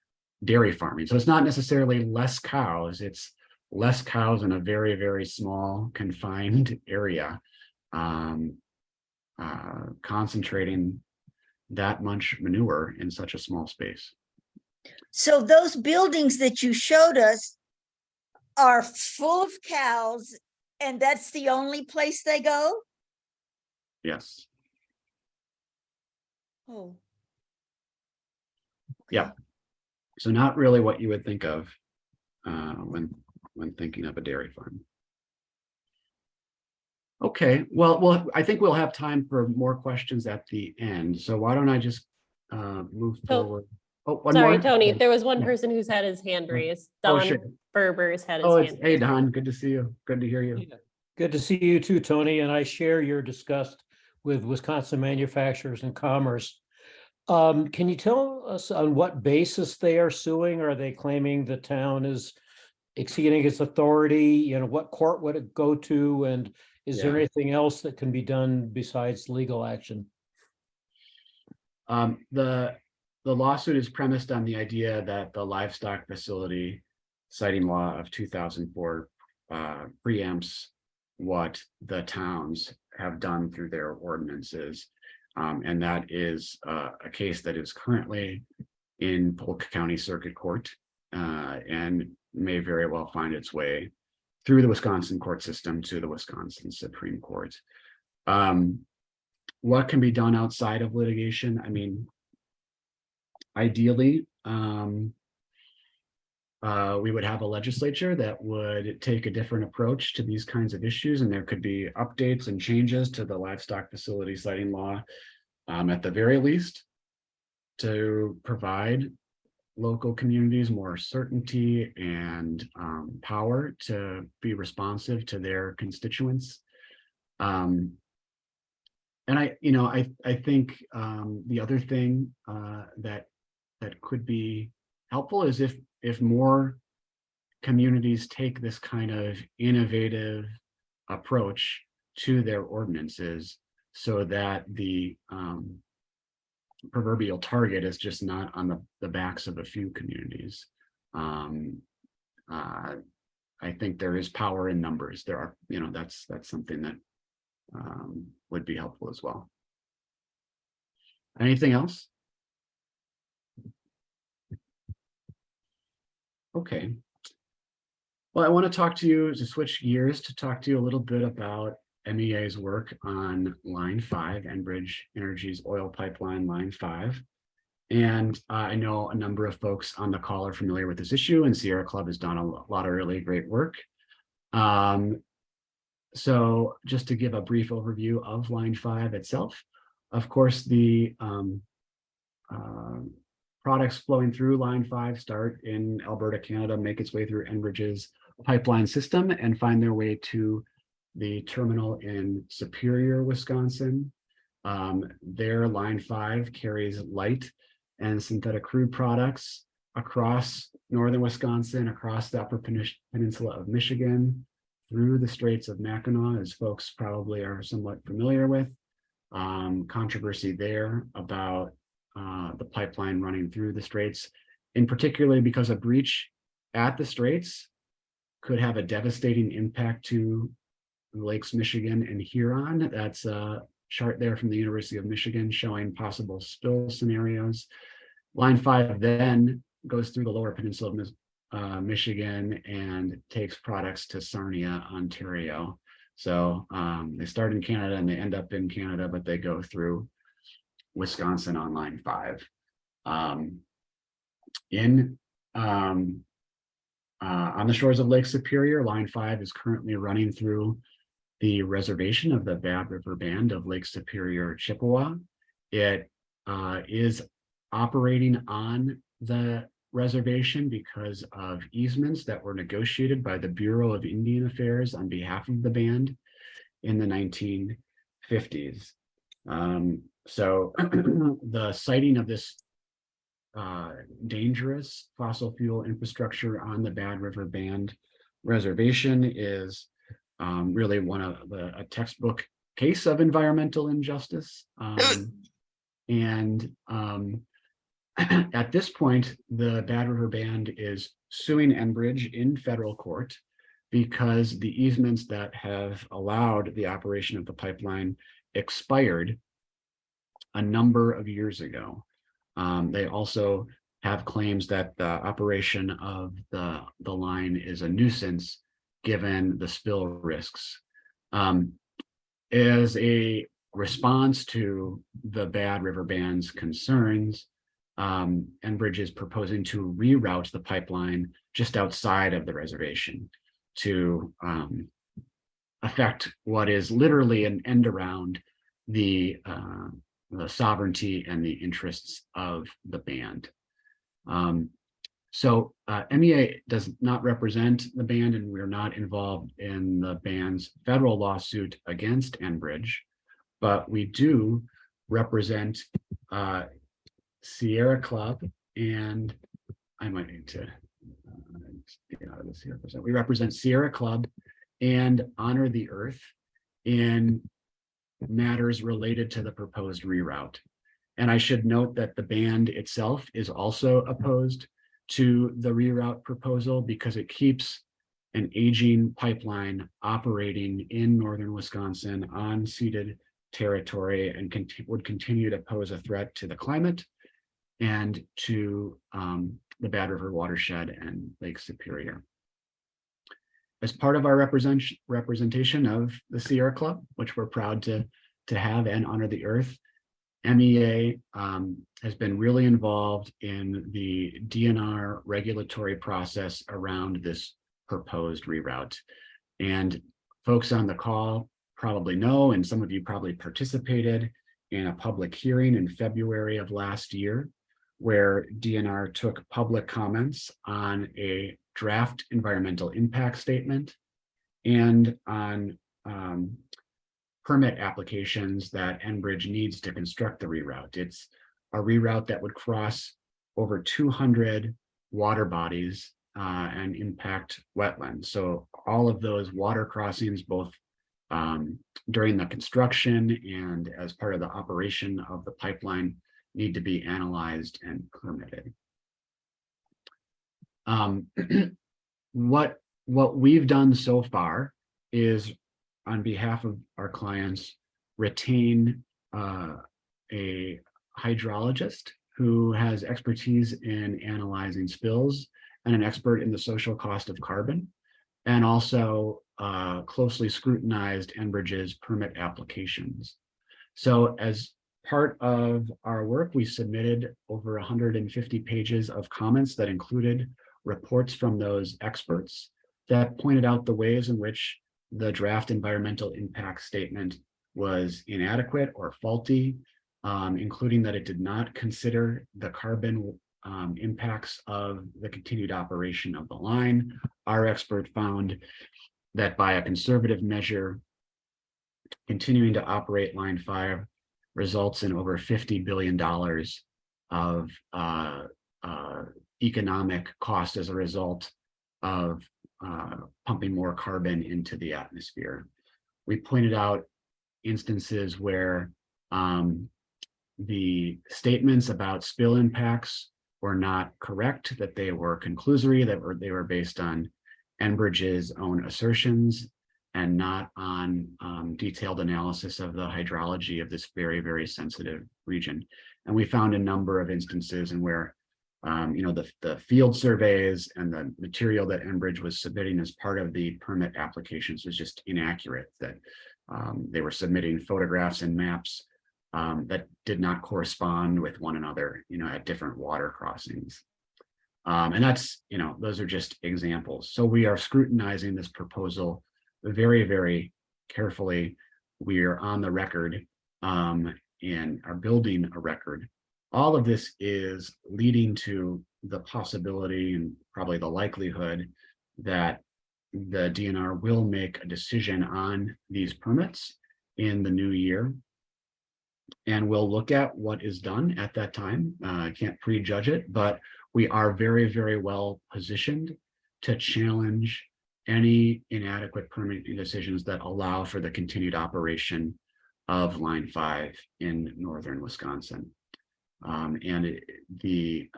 [SPEAKER 7] dairy farming. So it's not necessarily less cows, it's less cows in a very, very small confined area, concentrating that much manure in such a small space.
[SPEAKER 14] So those buildings that you showed us are full of cows, and that's the only place they go?
[SPEAKER 7] Yes.
[SPEAKER 14] Oh.
[SPEAKER 7] Yeah. So not really what you would think of when thinking of a dairy farm. Okay, well, I think we'll have time for more questions at the end. So why don't I just move forward? Oh, one
[SPEAKER 1] Sorry,
[SPEAKER 7] more?
[SPEAKER 1] Tony,
[SPEAKER 7] Okay.
[SPEAKER 1] there was one
[SPEAKER 7] Yeah.
[SPEAKER 1] person who's had his hand raised.
[SPEAKER 7] Oh,
[SPEAKER 1] Don
[SPEAKER 7] sure.
[SPEAKER 1] Berber's had his
[SPEAKER 7] Oh,
[SPEAKER 1] hand
[SPEAKER 7] hey,
[SPEAKER 1] raised.
[SPEAKER 7] Don, good to see you. Good to hear you.
[SPEAKER 18] Good to see you too, Tony, and I share your disgust with Wisconsin Manufacturers and Commerce. Can you tell us on what basis they are suing? Are they claiming the town is exceeding its authority? What court would it go to? And is there
[SPEAKER 7] Yeah.
[SPEAKER 18] anything else that can be done besides legal action?
[SPEAKER 7] The lawsuit is premised on the idea that the livestock facility citing law of 2004 preempts what the towns have done through their ordinances. And that is a case that is currently in Polk County Circuit Court and may very well find its way through the Wisconsin court system to the Wisconsin Supreme Court. What can be done outside of litigation? I mean, ideally, we would have a legislature that would take a different approach to these kinds of issues, and there could be updates and changes to the livestock facility siting law at the very least to provide local communities more certainty and power to be responsive to their constituents. And I think the other thing that could be helpful is if more communities take this kind of innovative approach to their ordinances, so that the proverbial target is just not on the backs of a few communities. I think there is power in numbers. There are, that's something that would be helpful as well. Anything else? Okay. Well, I want to talk to you, to switch gears, to talk to you a little bit about MEA's work on Line 5, Enbridge Energy's oil pipeline, Line 5. And I know a number of folks on the call are familiar with this issue, and Sierra Club has done a lot of really great work. So just to give a brief overview of Line 5 itself, of course, the products flowing through Line 5 start in Alberta, Canada, make its way through Enbridge's pipeline system and find their way to the terminal in Superior, Wisconsin. Their Line 5 carries light and synthetic crude products across northern Wisconsin, across the Upper Peninsula of Michigan, through the Straits of Mackinac, as folks probably are somewhat familiar with. Controversy there about the pipeline running through the Straits, in particular because a breach at the Straits could have a devastating impact to Lakes Michigan and Huron. That's a chart there from the University of Michigan showing possible spill scenarios. Line 5 then goes through the lower peninsula of Michigan and takes products to Sarnia, Ontario. So they start in Canada and they end up in Canada, but they go through Wisconsin on Line 5. On the shores of Lake Superior, Line 5 is currently running through the reservation of the Bad River Band of Lake Superior, Chippewa. It is operating on the reservation because of easements that were negotiated by the Bureau of Indian Affairs on behalf of the band in the 1950s. So the siting of this dangerous fossil fuel infrastructure on the Bad River Band reservation is really a textbook case of environmental injustice. At this point, the Bad River Band is suing Enbridge in federal court because the easements that have allowed the operation of the pipeline expired a number of years ago. They also have claims that the operation of the line is a nuisance given the spill risks. As a response to the Bad River Band's concerns, Enbridge is proposing to reroute the pipeline just outside of the reservation to affect what is literally an end around the sovereignty and the interests of the band. So MEA does not represent the band, and we're not involved in the band's federal lawsuit against Enbridge, but we do represent Sierra Club, and I might need to get out of this here for a second. We represent Sierra Club and Honor the Earth in matters related to the proposed reroute. And I should note that the band itself is also opposed to the reroute proposal because it keeps an aging pipeline operating in northern Wisconsin on ceded territory and would continue to pose a threat to the climate and to the Bad River watershed and Lake Superior. As part of our representation of the Sierra Club, which we're proud to have and Honor the Earth, MEA has been really involved in the DNR regulatory process around this proposed reroute. And folks on the call probably know, and some of you probably participated in a public hearing in February of last year, where DNR took public comments on a draft environmental impact statement and on permit applications that Enbridge needs to construct the reroute. It's a reroute that would cross over 200 water bodies and impact wetlands. So all of those water crossings, both during the construction and as part of the operation of the pipeline, need to be analyzed and permitted. What we've done so far is, on behalf of our clients, retain a hydrologist who has expertise in analyzing spills and an expert in the social cost of carbon, and also closely scrutinized Enbridge's permit applications. So as part of our work, we submitted over 150 pages of comments that included reports from those experts that pointed out the ways in which the draft environmental impact statement was inadequate or faulty, including that it did not consider the carbon impacts of the continued operation of the line. Our expert found that by a conservative measure, continuing to operate Line 5 results in over $50 billion of economic cost as a result of pumping more carbon into the atmosphere. We pointed out instances where the statements about spill impacts were not correct, that they were conclusory, that they were based on Enbridge's own assertions and not on detailed analysis of the hydrology of this very, very sensitive region. And we found a number of instances in where the field surveys and the material that Enbridge was submitting as part of the permit applications was just inaccurate, that they were submitting photographs and maps that did not correspond with one another, at different water crossings. And that's, those are just examples. So we are scrutinizing this proposal very, very carefully. We are on the record and are building a record. All of this is leading to the possibility and probably the likelihood that the DNR will make a decision on these permits in the new year. And we'll look at what is done at that time. I can't prejudge it, but we are very, very well positioned to challenge any inadequate permitting decisions that allow for the continued operation of Line 5 in northern Wisconsin. The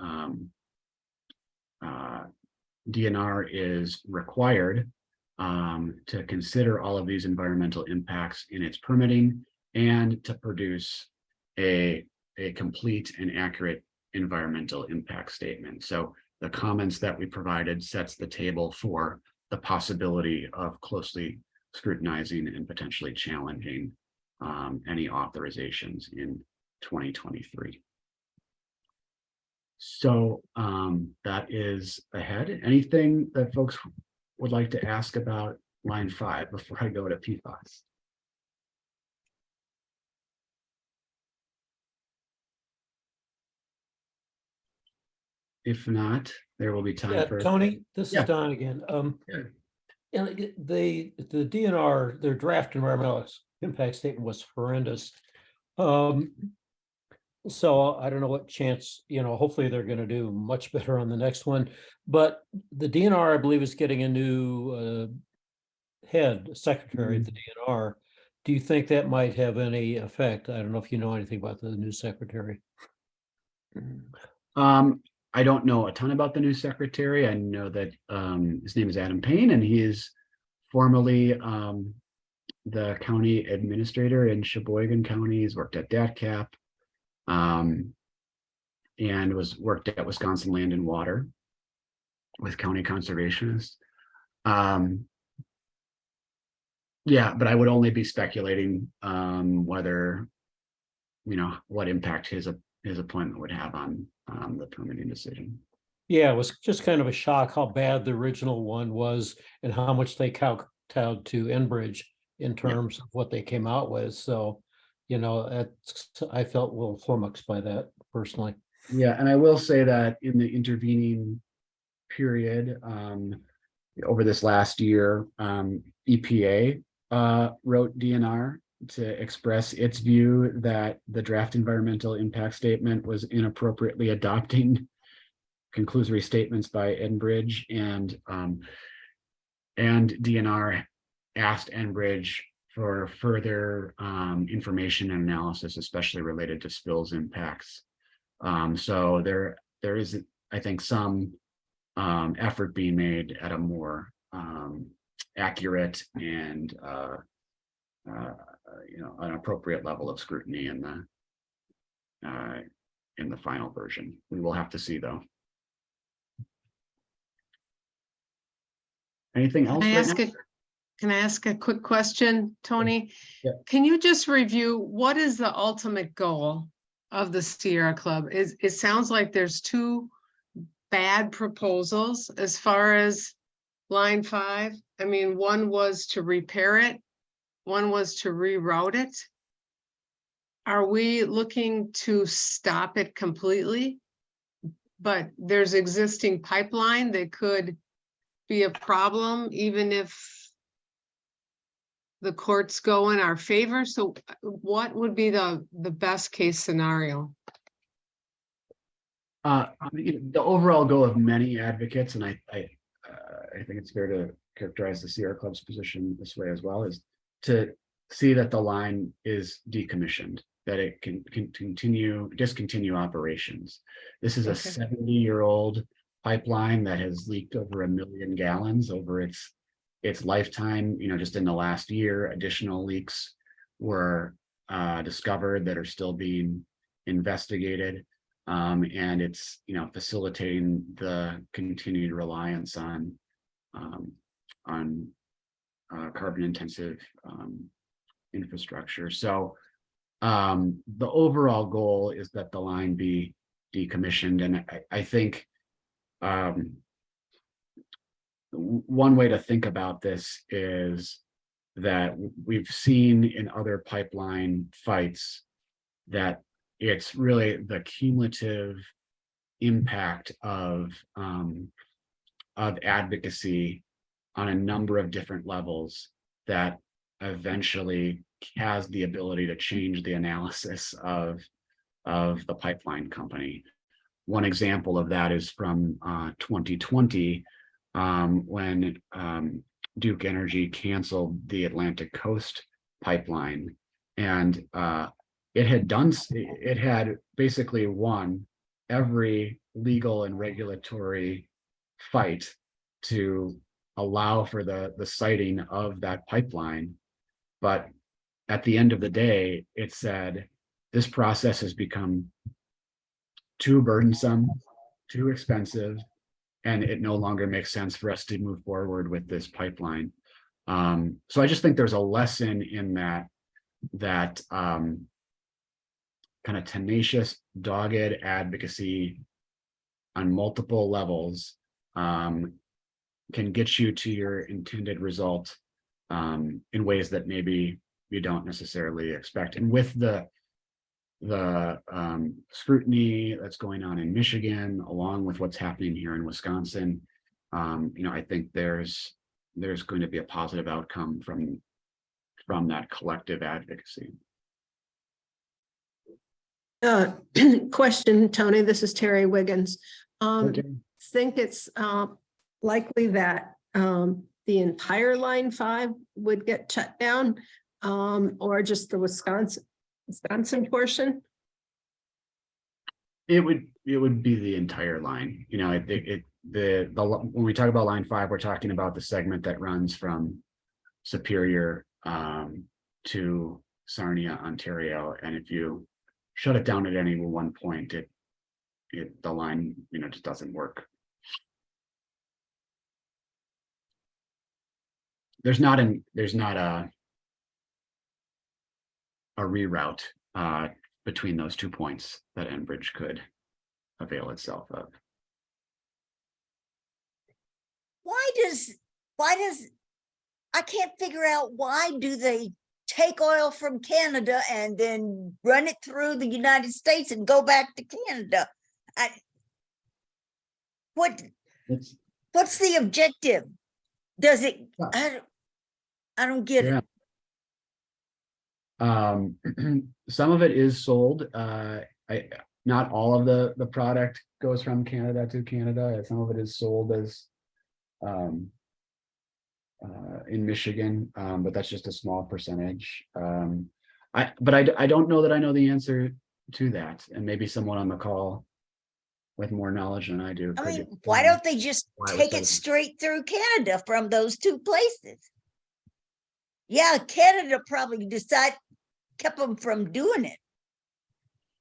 [SPEAKER 7] DNR is required to consider all of these environmental impacts in its permitting and to produce a complete and accurate environmental impact statement. So the comments that we provided sets the table for the possibility of closely scrutinizing and potentially challenging any authorizations in 2023. So that is ahead. Anything that folks would like to ask about Line 5 before I go to PFAS? If not, there will be time for
[SPEAKER 18] Tony, this is Don again. And the DNR, their draft environmental impact statement was horrendous. So I don't know what chance, hopefully they're going to do much better on the next one. But the DNR, I believe, is getting a new secretary at the DNR. Do you think that might have any effect? I don't know if you know anything about the new secretary.
[SPEAKER 7] I don't know a ton about the new secretary. I know that his name is Adam Payne, and he is formerly the county administrator in Sheboygan County. He's worked at DATCAP and worked at Wisconsin Land and Water with county conservationists. Yeah, but I would only be speculating whether what impact his appointment would have on the permitting decision.
[SPEAKER 18] Yeah, it was just kind of a shock how bad the original one was and how much they kowtowed to Enbridge in terms of what they came out with. So, I felt a little flummoxed by that personally.
[SPEAKER 7] Yeah, and I will say that in the intervening period, over this last year, EPA wrote DNR to express its view that the draft environmental impact statement was inappropriately adopting conclusory statements by Enbridge, and DNR asked Enbridge for further information and analysis, especially related to spills impacts. So there is, I think, some effort being made at a more accurate and an appropriate level of scrutiny in the final version. We will have to see, though. Anything else?
[SPEAKER 6] Can I ask a quick question, Tony?
[SPEAKER 7] Yeah.
[SPEAKER 6] Can you just review what is the ultimate goal of the Sierra Club? It sounds like there's two bad proposals as far as line 5. I mean, one was to repair it, one was to reroute it. Are we looking to stop it completely? But there's existing pipeline that could be a problem even if the courts go in our favor. So what would be the best case scenario?
[SPEAKER 7] The overall goal of many advocates, and I think it's fair to characterize the Sierra Club's position this way as well, is to see that the line is decommissioned, that it can discontinue operations. This is a 70-year-old pipeline that has leaked over 1 million gallons over its lifetime. Just in the last year, additional leaks were discovered that are still being investigated. And it's facilitating the continued reliance on carbon intensive infrastructure. So the overall goal is that the line be decommissioned, and I think one way to think about this is that we've seen in other pipeline fights that it's really the cumulative impact of advocacy on a number of different levels that eventually has the ability to change the analysis of the pipeline company. One example of that is from 2020, when Duke Energy canceled the Atlantic Coast pipeline, and it had basically won every legal and regulatory fight to allow for the siting of that pipeline. But at the end of the day, it said, this process has become too burdensome, too expensive, and it no longer makes sense for us to move forward with this pipeline. So I just think there's a lesson in that kind of tenacious, dogged advocacy on multiple levels can get you to your intended result in ways that maybe you don't necessarily expect. And with the scrutiny that's going on in Michigan, along with what's happening here in Wisconsin, I think there's going to be a positive outcome from that collective advocacy.
[SPEAKER 19] Question, Tony, this is Terry Wiggins.
[SPEAKER 7] Okay.
[SPEAKER 19] Think it's likely that the entire line 5 would get shut down, or just the Wisconsin portion?
[SPEAKER 7] It would be the entire line. When we talk about line 5, we're talking about the segment that runs from Superior to Sarnia, Ontario. And if you shut it down at any one point, the line just doesn't work. There's not a reroute between those 2 points that Enbridge could avail itself of.
[SPEAKER 14] Why does, I can't figure out why do they take oil from Canada and then run it through the United States and go back to Canada? What's the objective? Does it, I don't get it.
[SPEAKER 7] Some of it is sold. Not all of the product goes from Canada to Canada. Some of it is sold as in Michigan, but that's just a small percentage. But I don't know that I know the answer to that, and maybe someone on the call with more knowledge than I do.
[SPEAKER 14] I mean, why don't they just take it straight through Canada from those two places? Yeah, Canada probably kept them from doing it.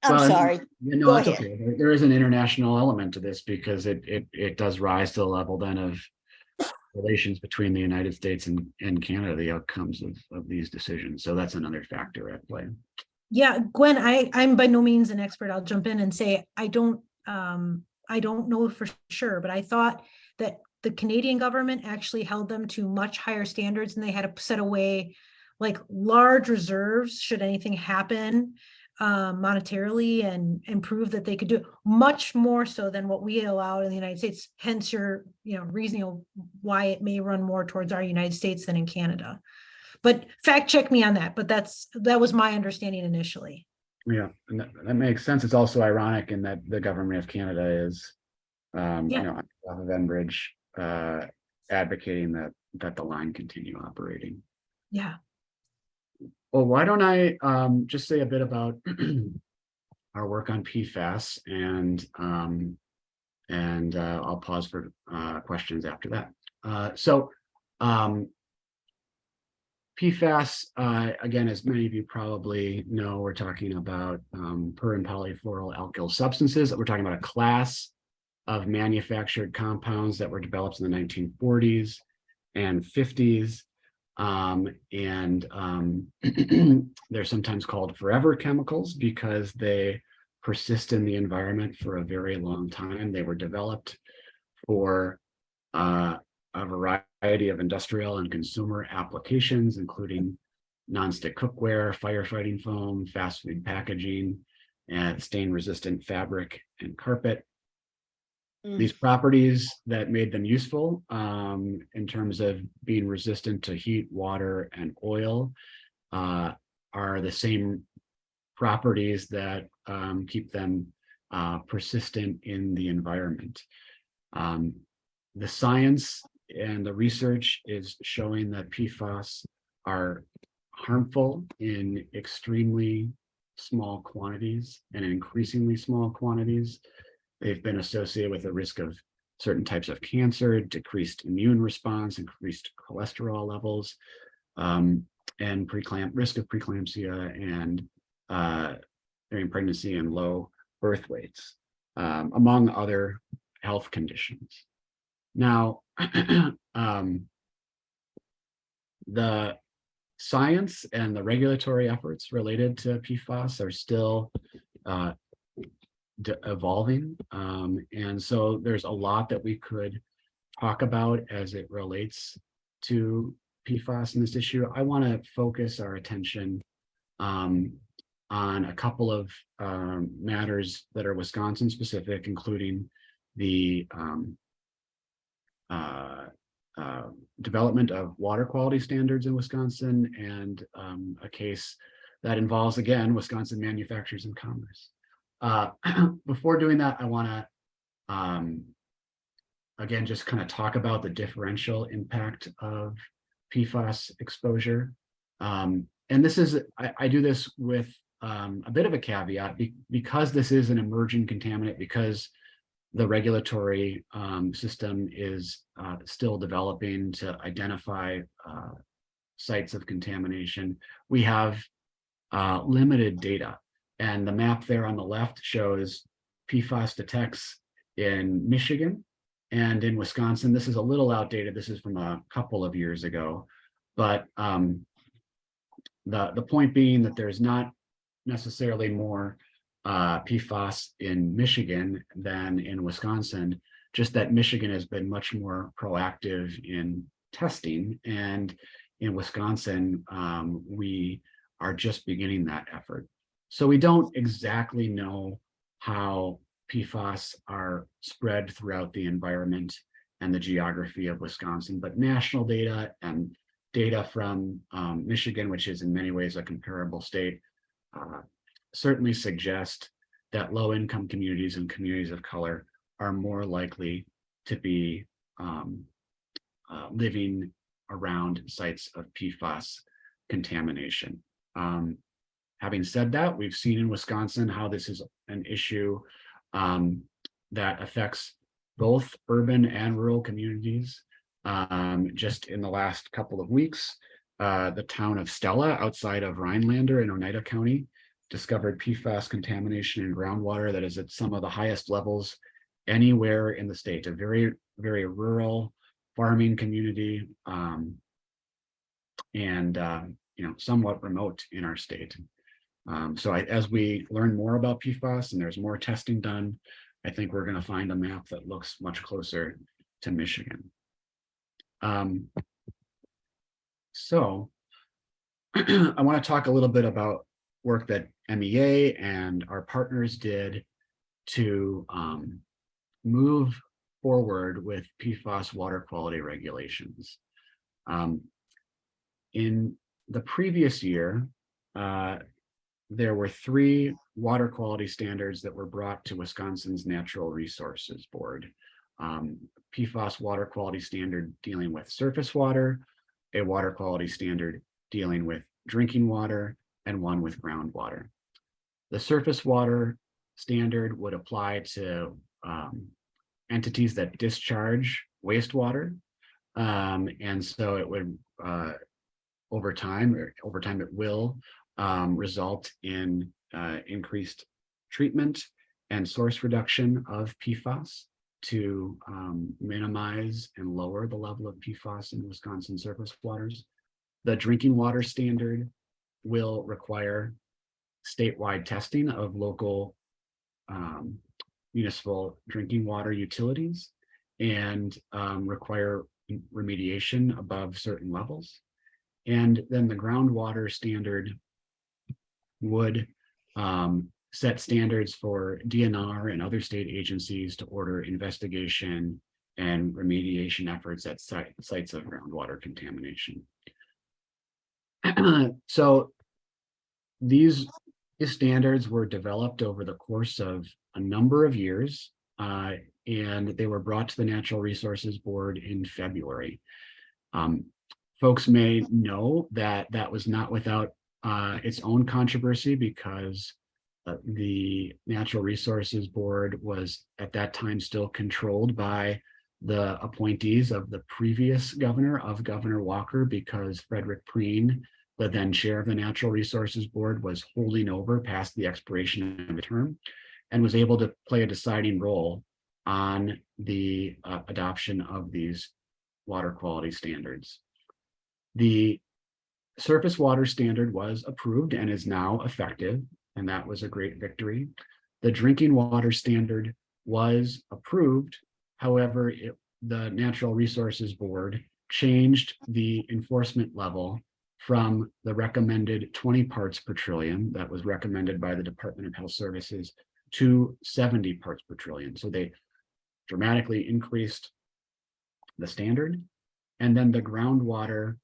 [SPEAKER 14] I'm sorry.
[SPEAKER 7] No,
[SPEAKER 14] Go
[SPEAKER 7] that's
[SPEAKER 14] ahead.
[SPEAKER 7] okay. There is an international element to this because it does rise to the level then of relations between the United States and Canada, the outcomes of these decisions. So that's another factor at play.
[SPEAKER 5] Yeah, Gwen, I'm by no means an expert. I'll jump in and say I don't know for sure, but I thought that the Canadian government actually held them to much higher standards, and they had to set away like large reserves should anything happen monetarily, and prove that they could do it much more so than what we allow in the United States. Hence your reasoning why it may run more towards our United States than in Canada. But fact check me on that. But that was my understanding initially.
[SPEAKER 7] Yeah, and that makes sense. It's also ironic in that the government of Canada is, on behalf of Enbridge, advocating that the line continue operating.
[SPEAKER 5] Yeah.
[SPEAKER 7] Well, why don't I just say a bit about our work on PFAS, and I'll pause for questions after that. PFAS, again, as many of you probably know, we're talking about per and polyfluoroalkyl substances. We're talking about a class of manufactured compounds that were developed in the 1940s and 50s. They're sometimes called forever chemicals because they persist in the environment for a very long time. They were developed for a variety of industrial and consumer applications, including nonstick cookware, firefighting foam, fast food packaging, and stain-resistant fabric and carpet. These properties that made them useful in terms of being resistant to heat, water, and oil are the same properties that keep them persistent in the environment. The science and the research is showing that PFAS are harmful in extremely small quantities and in increasingly small quantities. They've been associated with the risk of certain types of cancer, decreased immune response, increased cholesterol levels, and risk of preeclampsia and during pregnancy and low birth weights, among other health conditions. Now, the science and the regulatory efforts related to PFAS are still evolving. And so there's a lot that we could talk about as it relates to PFAS in this issue. I want to focus our attention on a couple of matters that are Wisconsin specific, including the development of water quality standards in Wisconsin, and a case that involves, again, Wisconsin manufacturers and commerce. Before doing that, I want to, again, just kind of talk about the differential impact of PFAS exposure. And this is, I do this with a bit of a caveat because this is an emerging contaminant, because the regulatory system is still developing to identify sites of contamination. We have limited data. And the map there on the left shows PFAS detects in Michigan and in Wisconsin. This is a little outdated. This is from a couple of years ago. But the point being that there's not necessarily more PFAS in Michigan than in Wisconsin, just that Michigan has been much more proactive in testing, and in Wisconsin, we are just beginning that effort. So we don't exactly know how PFAS are spread throughout the environment and the geography of Wisconsin, but national data and data from Michigan, which is in many ways a comparable state, certainly suggest that low-income communities and communities of color are more likely to be living around sites of PFAS contamination. Having said that, we've seen in Wisconsin how this is an issue that affects both urban and rural communities. Just in the last couple of weeks, the town of Stella outside of Rhinelander in Oneida County discovered PFAS contamination in groundwater that is at some of the highest levels anywhere in the state, a very, very rural farming community, and somewhat remote in our state. So as we learn more about PFAS and there's more testing done, I think we're going to find a map that looks much closer to Michigan. So I want to talk a little bit about work that MEA and our partners did to move forward with PFAS water quality regulations. In the previous year, there were 3 water quality standards that were brought to Wisconsin's Natural Resources Board. PFAS water quality standard dealing with surface water, a water quality standard dealing with drinking water, and one with groundwater. The surface water standard would apply to entities that discharge wastewater. And so it would, over time it will result in increased treatment and source reduction of PFAS to minimize and lower the level of PFAS in Wisconsin surface waters. The drinking water standard will require statewide testing of local municipal drinking water utilities and require remediation above certain levels. And then the groundwater standard would set standards for DNR and other state agencies to order investigation and remediation efforts at sites of groundwater contamination. So these standards were developed over the course of a number of years, and they were brought to the Natural Resources Board in February. Folks may know that that was not without its own controversy, because the Natural Resources Board was at that time still controlled by the appointees of the previous governor, of Governor Walker, because Frederick Preen, the then chair of the Natural Resources Board, was holding over past the expiration of the term and was able to play a deciding role on the adoption of these water quality standards. The surface water standard was approved and is now effective, and that was a great victory. The drinking water standard was approved. However, the Natural Resources Board changed the enforcement level from the recommended 20 parts per trillion that was recommended by the Department of Health Services to 70 parts per trillion. So they dramatically increased the standard. And then the groundwater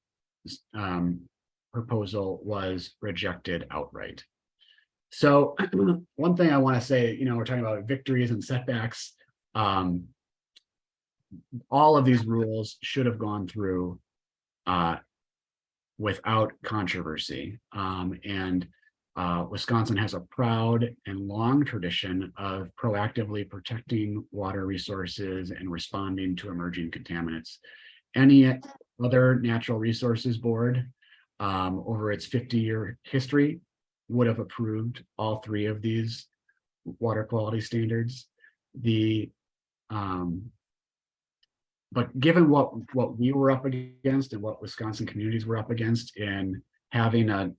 [SPEAKER 7] proposal was rejected outright. So one thing I want to say, we're talking about victories and setbacks. All of these rules should have gone through without controversy. Wisconsin has a proud and long tradition of proactively protecting water resources and responding to emerging contaminants. Any other Natural Resources Board over its 50-year history would have approved all 3 of these water quality standards. But given what we were up against and what Wisconsin communities were up against in having a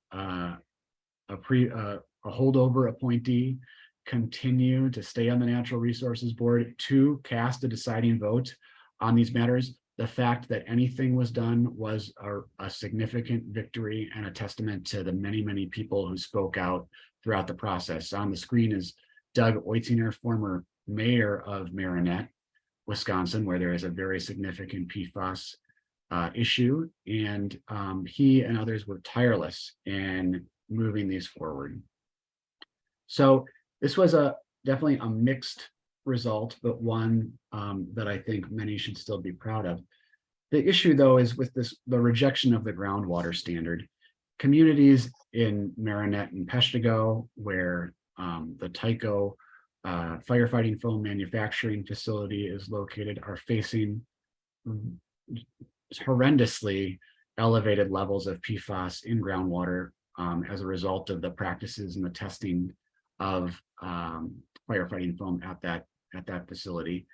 [SPEAKER 7] a holdover appointee continue to stay on the Natural Resources Board to cast a deciding vote on these matters. The fact that anything was done was a significant victory and a testament to the many, many people who spoke out throughout the process. On the screen is Doug Oitzinger, former mayor of Marinette, Wisconsin, where there is a very significant PFAS issue. And he and others were tireless in moving these forward. So this was definitely a mixed result, but one that I think many should still be proud of. The issue, though, is with the rejection of the groundwater standard. Communities in Marinette and Peshtigo, where the Tyco firefighting foam manufacturing facility is located, are facing horrendously elevated levels of PFAS in groundwater as a result of the practices and the testing of firefighting foam at that facility.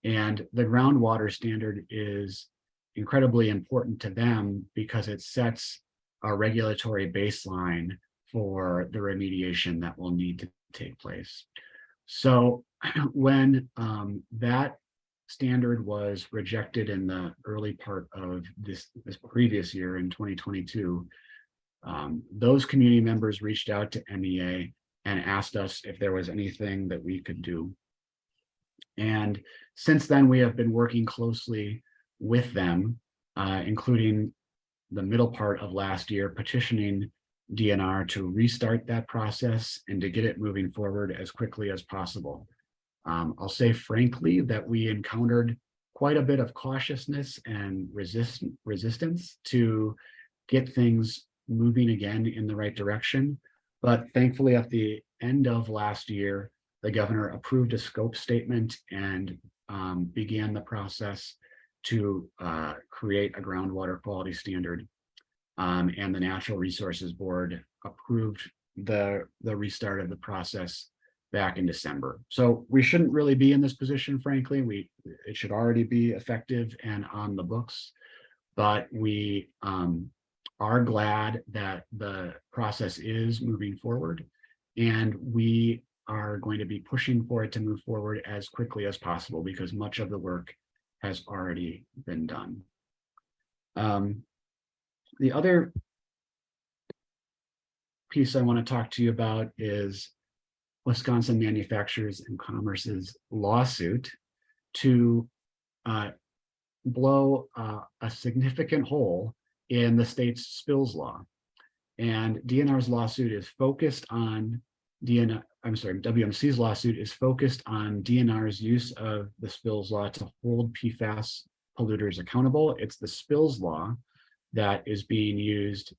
[SPEAKER 7] And the groundwater standard is incredibly important to them because it sets a regulatory baseline for the remediation that will need to take place. So when that standard was rejected in the early part of this previous year in 2022, those community members reached out to MEA and asked us if there was anything that we could do. And since then, we have been working closely with them, including the middle part of last year, petitioning DNR to restart that process and to get it moving forward as quickly as possible. I'll say frankly that we encountered quite a bit of cautiousness and resistance to get things moving again in the right direction. But thankfully, at the end of last year, the governor approved a scope statement and began the process to create a groundwater quality standard. And the Natural Resources Board approved the restart of the process back in December. So we shouldn't really be in this position, frankly. It should already be effective and on the books, but we are glad that the process is moving forward, and we are going to be pushing for it to move forward as quickly as possible because much of the work has already been done. The other piece I want to talk to you about is Wisconsin Manufacturers and Commerce's lawsuit to blow a significant hole in the state's spills law. And DNR's lawsuit is focused on WMC's lawsuit is focused on DNR's use of the spills law to hold PFAS polluters accountable. It's the spills law that is being used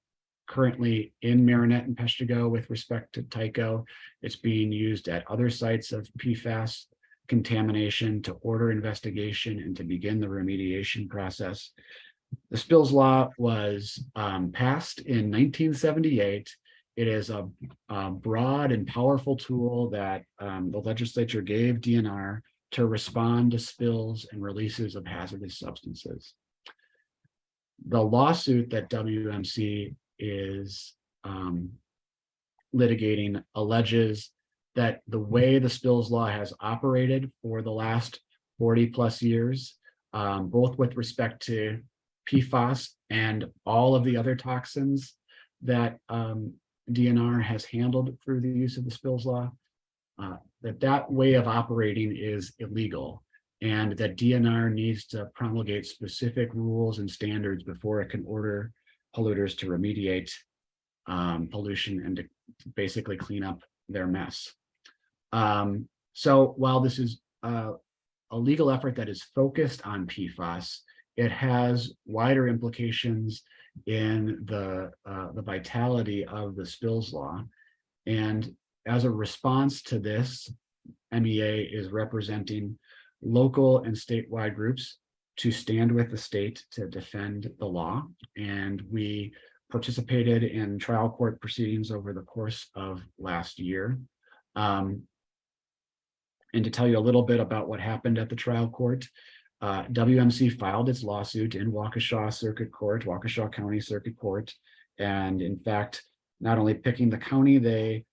[SPEAKER 7] currently in Marinette and Peshtigo with respect to Tyco. It's being used at other sites of PFAS contamination to order investigation and to begin the remediation process. The spills law was passed in 1978. It is a broad and powerful tool that the legislature gave DNR to respond to spills and releases of hazardous substances. The lawsuit that WMC is litigating alleges that the way the spills law has operated for the last 40 plus years, both with respect to PFAS and all of the other toxins that DNR has handled through the use of the spills law, that way of operating is illegal, and that DNR needs to promulgate specific rules and standards before it can order polluters to remediate pollution and to basically clean up their mess. So while this is a legal effort that is focused on PFAS, it has wider implications in the vitality of the spills law. And as a response to this, MEA is representing local and statewide groups to stand with the state to defend the law. And we participated in trial court proceedings over the course of last year. And to tell you a little bit about what happened at the trial court, WMC filed its lawsuit in Waukesha County Circuit Court. And in fact, not only picking the county they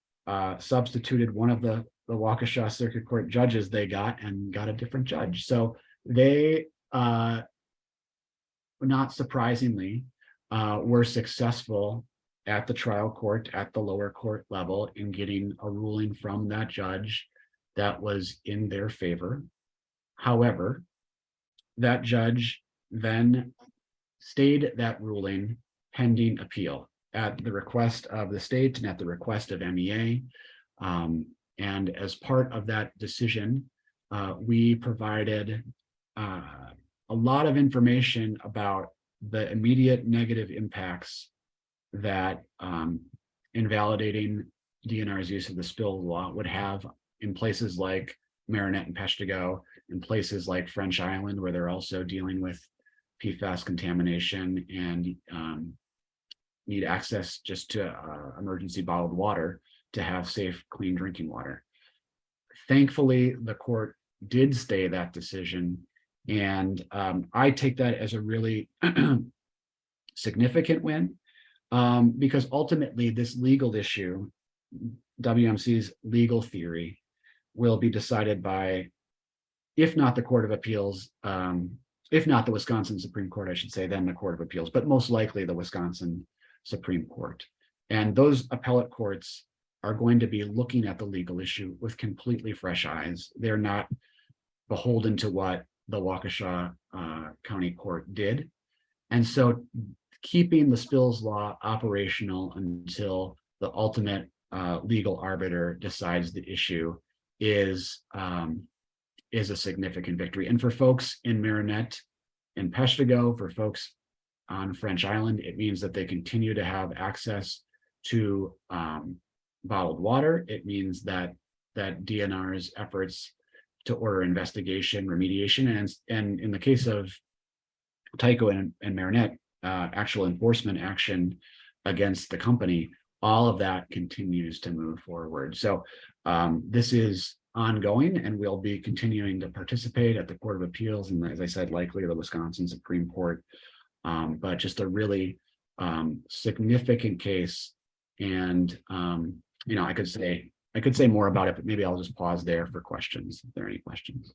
[SPEAKER 7] substituted one of the Waukesha Circuit Court judges they got and got a different judge. So they, not surprisingly, were successful at the trial court, at the lower court level, in getting a ruling from that judge that was in their favor. However, that judge then stayed that ruling pending appeal at the request of the state and at the request of MEA. And as part of that decision, we provided a lot of information about the immediate negative impacts that invalidating DNR's use of the spill law would have in places like Marinette and Peshtigo, in places like French Island, where they're also dealing with PFAS contamination and need access just to emergency bottled water to have safe, clean drinking water. Thankfully, the court did stay that decision. And I take that as a really significant win, because ultimately this legal issue, WMC's legal theory, will be decided by, if not the Court of Appeals, if not the Wisconsin Supreme Court, I should say, then the Court of Appeals, but most likely the Wisconsin Supreme Court. And those appellate courts are going to be looking at the legal issue with completely fresh eyes. They're not beholden to what the Waukesha County Court did. And so keeping the spills law operational until the ultimate legal arbiter decides the issue is a significant victory. And for folks in Marinette and Peshtigo, for folks on French Island, it means that they continue to have access to bottled water. It means that DNR's efforts to order investigation, remediation, and in the case of Tyco and Marinette, actual enforcement action against the company, all of that continues to move forward. So this is ongoing, and we'll be continuing to participate at the Court of Appeals, and as I said, likely the Wisconsin Supreme Court. But just a really significant case. And I could say more about it, but maybe I'll just pause there for questions, if there are any questions.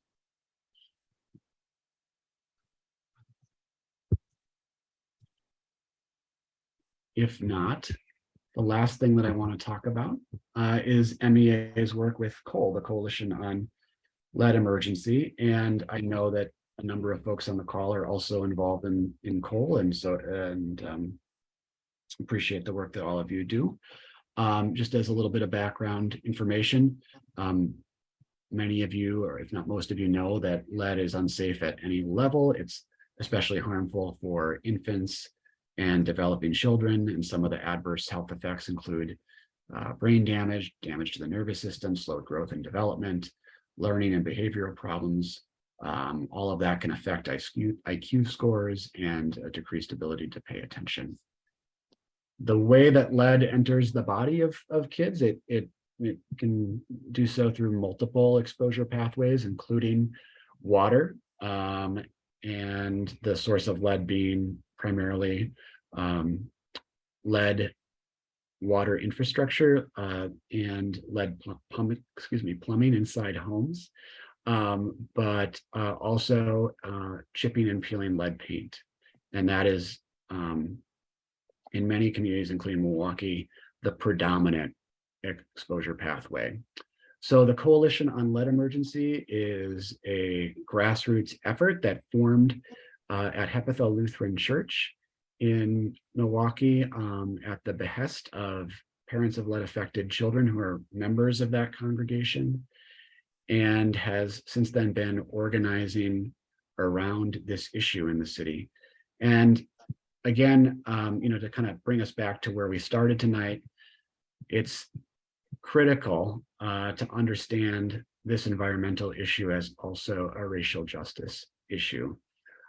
[SPEAKER 7] If not, the last thing that I want to talk about is MEA's work with COAL, the Coalition on Lead Emergency. And I know that a number of folks on the call are also involved in COAL, and appreciate the work that all of you do. Just as a little bit of background information, many of you, or if not most of you, know that lead is unsafe at any level. It's especially harmful for infants and developing children, and some of the adverse health effects include brain damage, damage to the nervous system, slowed growth and development, learning and behavioral problems. All of that can affect IQ scores and a decreased ability to pay attention. The way that lead enters the body of kids, it can do so through multiple exposure pathways, including water, and the source of lead being primarily lead water infrastructure and lead plumbing inside homes, but also chipping and peeling lead paint. And that is, in many communities, including Milwaukee, the predominant exposure pathway. So the Coalition on Lead Emergency is a grassroots effort that formed at Hephathah Lutheran Church in Milwaukee at the behest of parents of lead-affected children who are members of that congregation, and has since then been organizing around this issue in the city. And again, to kind of bring us back to where we started tonight, it's critical to understand this environmental issue as also a racial justice issue.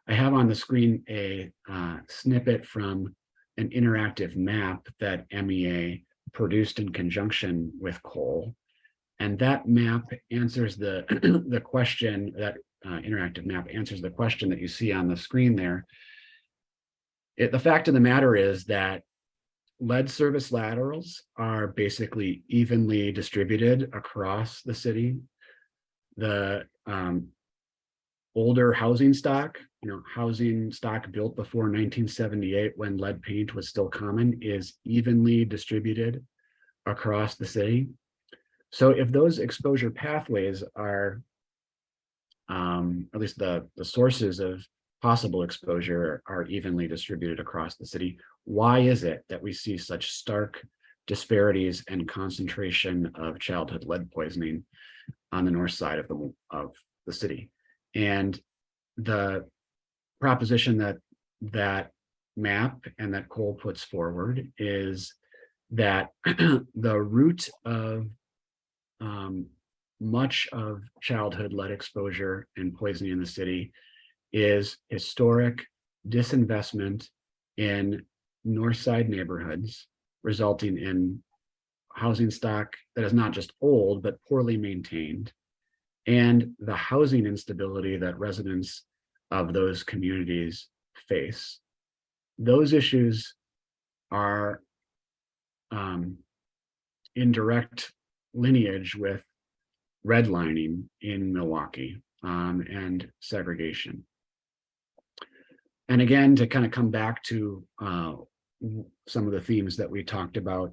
[SPEAKER 7] I have on the screen a snippet from an interactive map that MEA produced in conjunction with COAL. And that map answers the question, that interactive map answers the question that you see on the screen there. The fact of the matter is that lead service laterals are basically evenly distributed across the city. The older housing stock, housing stock built before 1978 when lead paint was still common, is evenly distributed across the city. So if those exposure pathways are, at least the sources of possible exposure are evenly distributed across the city, why is it that we see such stark disparities and concentration of childhood lead poisoning on the north side of the city? And the proposition that map and that Cole puts forward is that the root of much of childhood lead exposure and poisoning in the city is historic disinvestment in north side neighborhoods, resulting in housing stock that is not just old, but poorly maintained, and the housing instability that residents of those communities face. Those issues are in direct lineage with redlining in Milwaukee and segregation. And again, to kind of come back to some of the themes that we talked about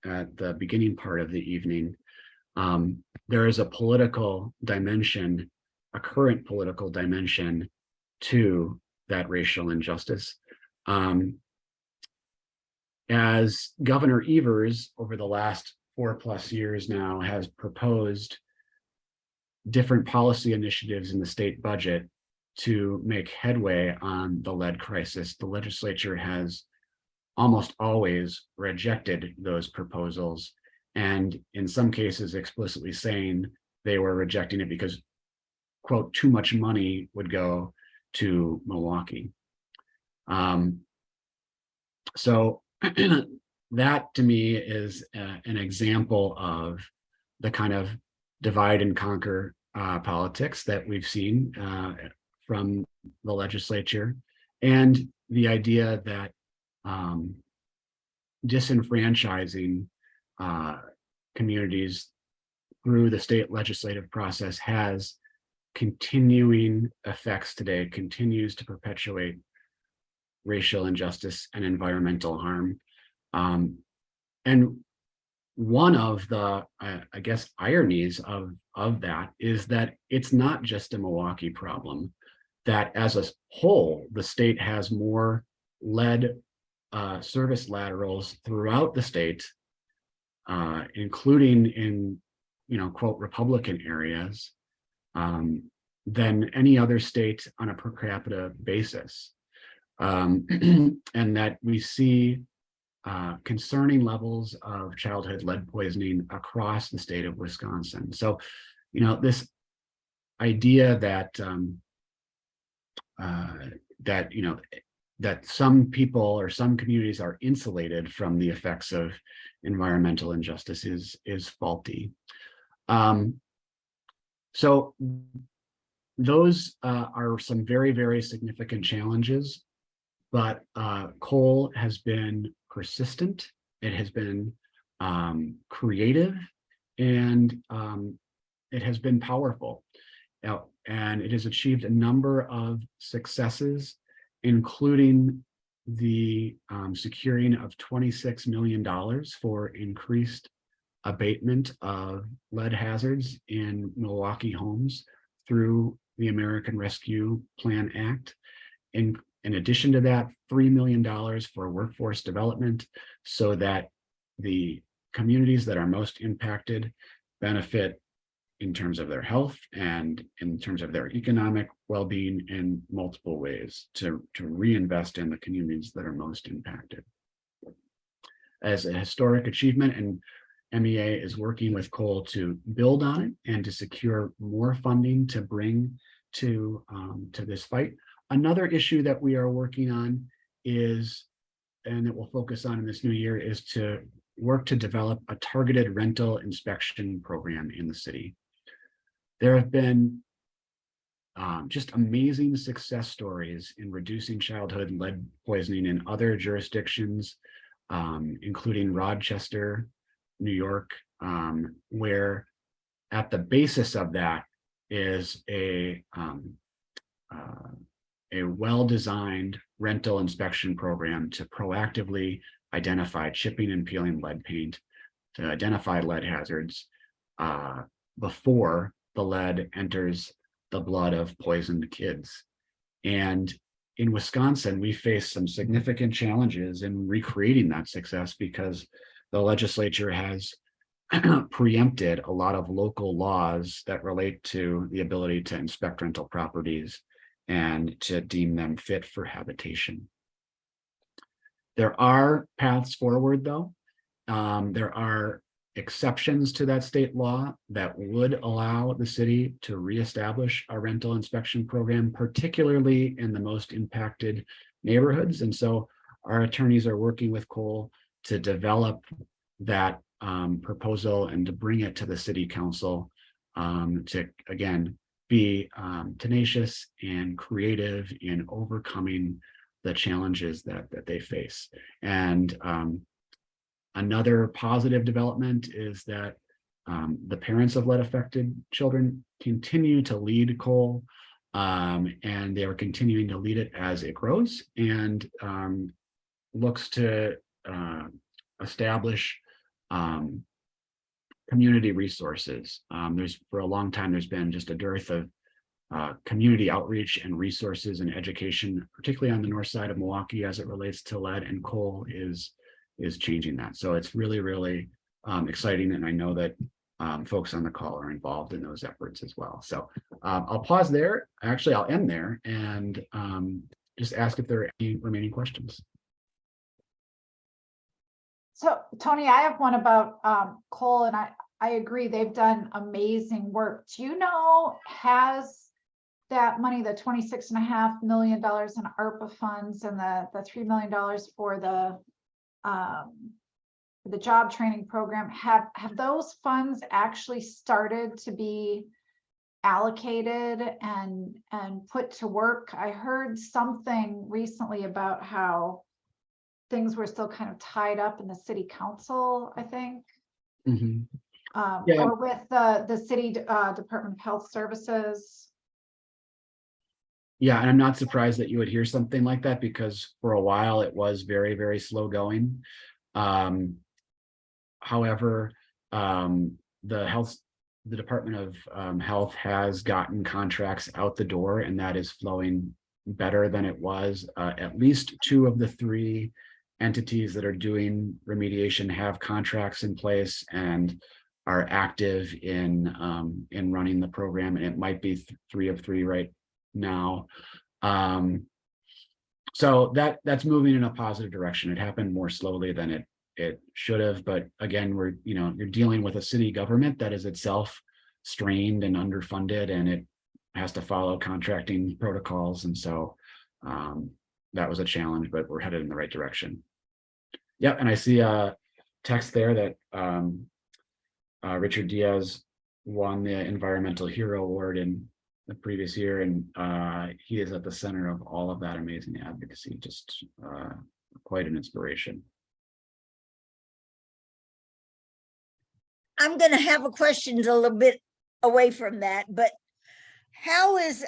[SPEAKER 7] at the beginning part of the evening, there is a political dimension, a current political dimension to that racial injustice. As Governor Evers over the last 4+ years now has proposed different policy initiatives in the state budget to make headway on the lead crisis, the legislature has almost always rejected those proposals, and in some cases explicitly saying they were rejecting it because, quote, too much money would go to Milwaukee. So that to me is an example of the kind of divide and conquer politics that we've seen from the legislature, and the idea that disenfranchising communities through the state legislative process has continuing effects today, continues to perpetuate racial injustice and environmental harm. And one of the, I guess, ironies of that is that it's not just a Milwaukee problem, that as a whole, the state has more lead service laterals throughout the state, including in, quote, Republican areas, than any other state on a per capita basis. And that we see concerning levels of childhood lead poisoning across the state of Wisconsin. So, this idea that that some people or some communities are insulated from the effects of environmental injustice is faulty. So those are some very, very significant challenges, but Cole has been persistent, it has been creative, and it has been powerful. And it has achieved a number of successes, including the securing of $26 million for increased abatement of lead hazards in Milwaukee homes through the American Rescue Plan Act. In addition to that, $3 million for workforce development so that the communities that are most impacted benefit in terms of their health and in terms of their economic well-being in multiple ways to reinvest in the communities that are most impacted. As a historic achievement, and MEA is working with Cole to build on it and to secure more funding to bring to this fight. Another issue that we are working on is, and that we'll focus on in this new year, is to work to develop a targeted rental inspection program in the city. There have been just amazing success stories in reducing childhood lead poisoning in other jurisdictions including Rochester, New York, where at the basis of that is a well-designed rental inspection program to proactively identify chipping and peeling lead paint, to identify lead hazards before the lead enters the blood of poisoned kids. And in Wisconsin, we face some significant challenges in recreating that success because the legislature has preempted a lot of local laws that relate to the ability to inspect rental properties and to deem them fit for habitation. There are paths forward, though. There are exceptions to that state law that would allow the city to reestablish a rental inspection program, particularly in the most impacted neighborhoods. And so our attorneys are working with Cole to develop that proposal and to bring it to the city council to, again, be tenacious and creative in overcoming the challenges that they face. And another positive development is that the parents of lead affected children continue to lead Cole, and they are continuing to lead it as it grows and looks to establish community resources. For a long time, there's been just a dearth of community outreach and resources and education, particularly on the north side of Milwaukee as it relates to lead, and Cole is changing that. So it's really, really exciting. And I know that folks on the call are involved in those efforts as well. So I'll pause there. Actually, I'll end there and just ask if there are any remaining questions.
[SPEAKER 3] So Tony, I have one about Cole, and I agree, they've done amazing work. Do you know, has that money, the $26.5 million in ARPA funds and the $3 million for the job training program, have those funds actually started to be allocated and put to work? I heard something recently about how things were still kind of tied up in the city council, I think.
[SPEAKER 7] Mm-hmm.
[SPEAKER 3] Yeah. Or with the city Department of Health Services.
[SPEAKER 7] Yeah, and I'm not surprised that you would hear something like that because for a while it was very, very slow going. However, the Department of Health has gotten contracts out the door, and that is flowing better than it was. At least 2 of the 3 entities that are doing remediation have contracts in place and are active in running the program, and it might be 3 of 3 right now. So that's moving in a positive direction. It happened more slowly than it should have, but again, you're dealing with a city government that is itself strained and underfunded, and it has to follow contracting protocols, and so that was a challenge, but we're headed in the right direction. Yep, and I see a text there that Richard Diaz won the Environmental Hero Award in the previous year, and he is at the center of all of that amazing advocacy. Just quite an inspiration.
[SPEAKER 14] I'm going to have a question a little bit away from that, but how is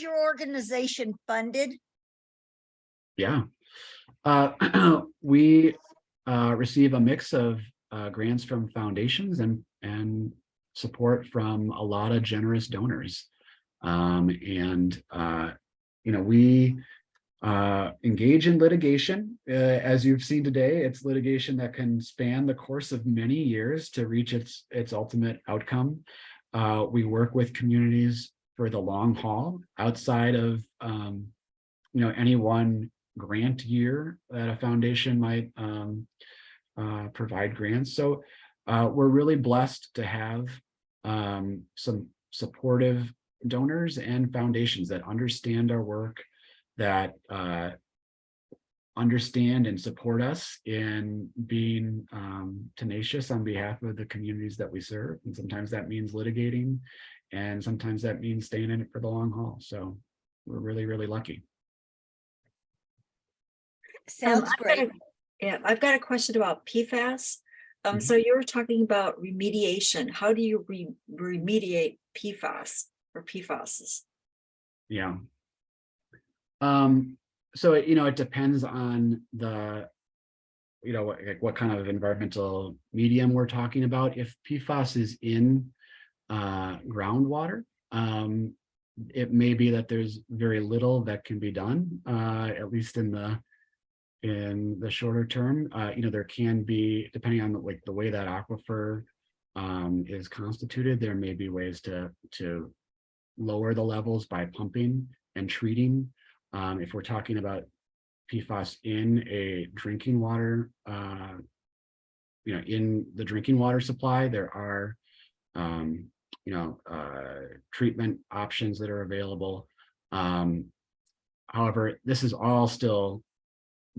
[SPEAKER 14] your organization funded?
[SPEAKER 7] Yeah, we receive a mix of grants from foundations and support from a lot of generous donors. We engage in litigation. As you've seen today, it's litigation that can span the course of many years to reach its ultimate outcome. We work with communities for the long haul outside of any one grant year that a foundation might provide grants. So we're really blessed to have some supportive donors and foundations that understand our work, that understand and support us in being tenacious on behalf of the communities that we serve. And sometimes that means litigating, and sometimes that means staying in it for the long haul. So we're really, really lucky.
[SPEAKER 14] Sounds great.
[SPEAKER 4] Yeah, I've got a question about PFAS. So you were talking about remediation. How do you remediate PFAS or PFASs?
[SPEAKER 7] Yeah. So, it depends on the, what kind of environmental medium we're talking about. If PFAS is in groundwater, it may be that there's very little that can be done, at least in the shorter term. There can be, depending on the way that aquifer is constituted, there may be ways to lower the levels by pumping and treating. If we're talking about PFAS in a drinking water, in the drinking water supply, there are, treatment options that are available. However, this is all still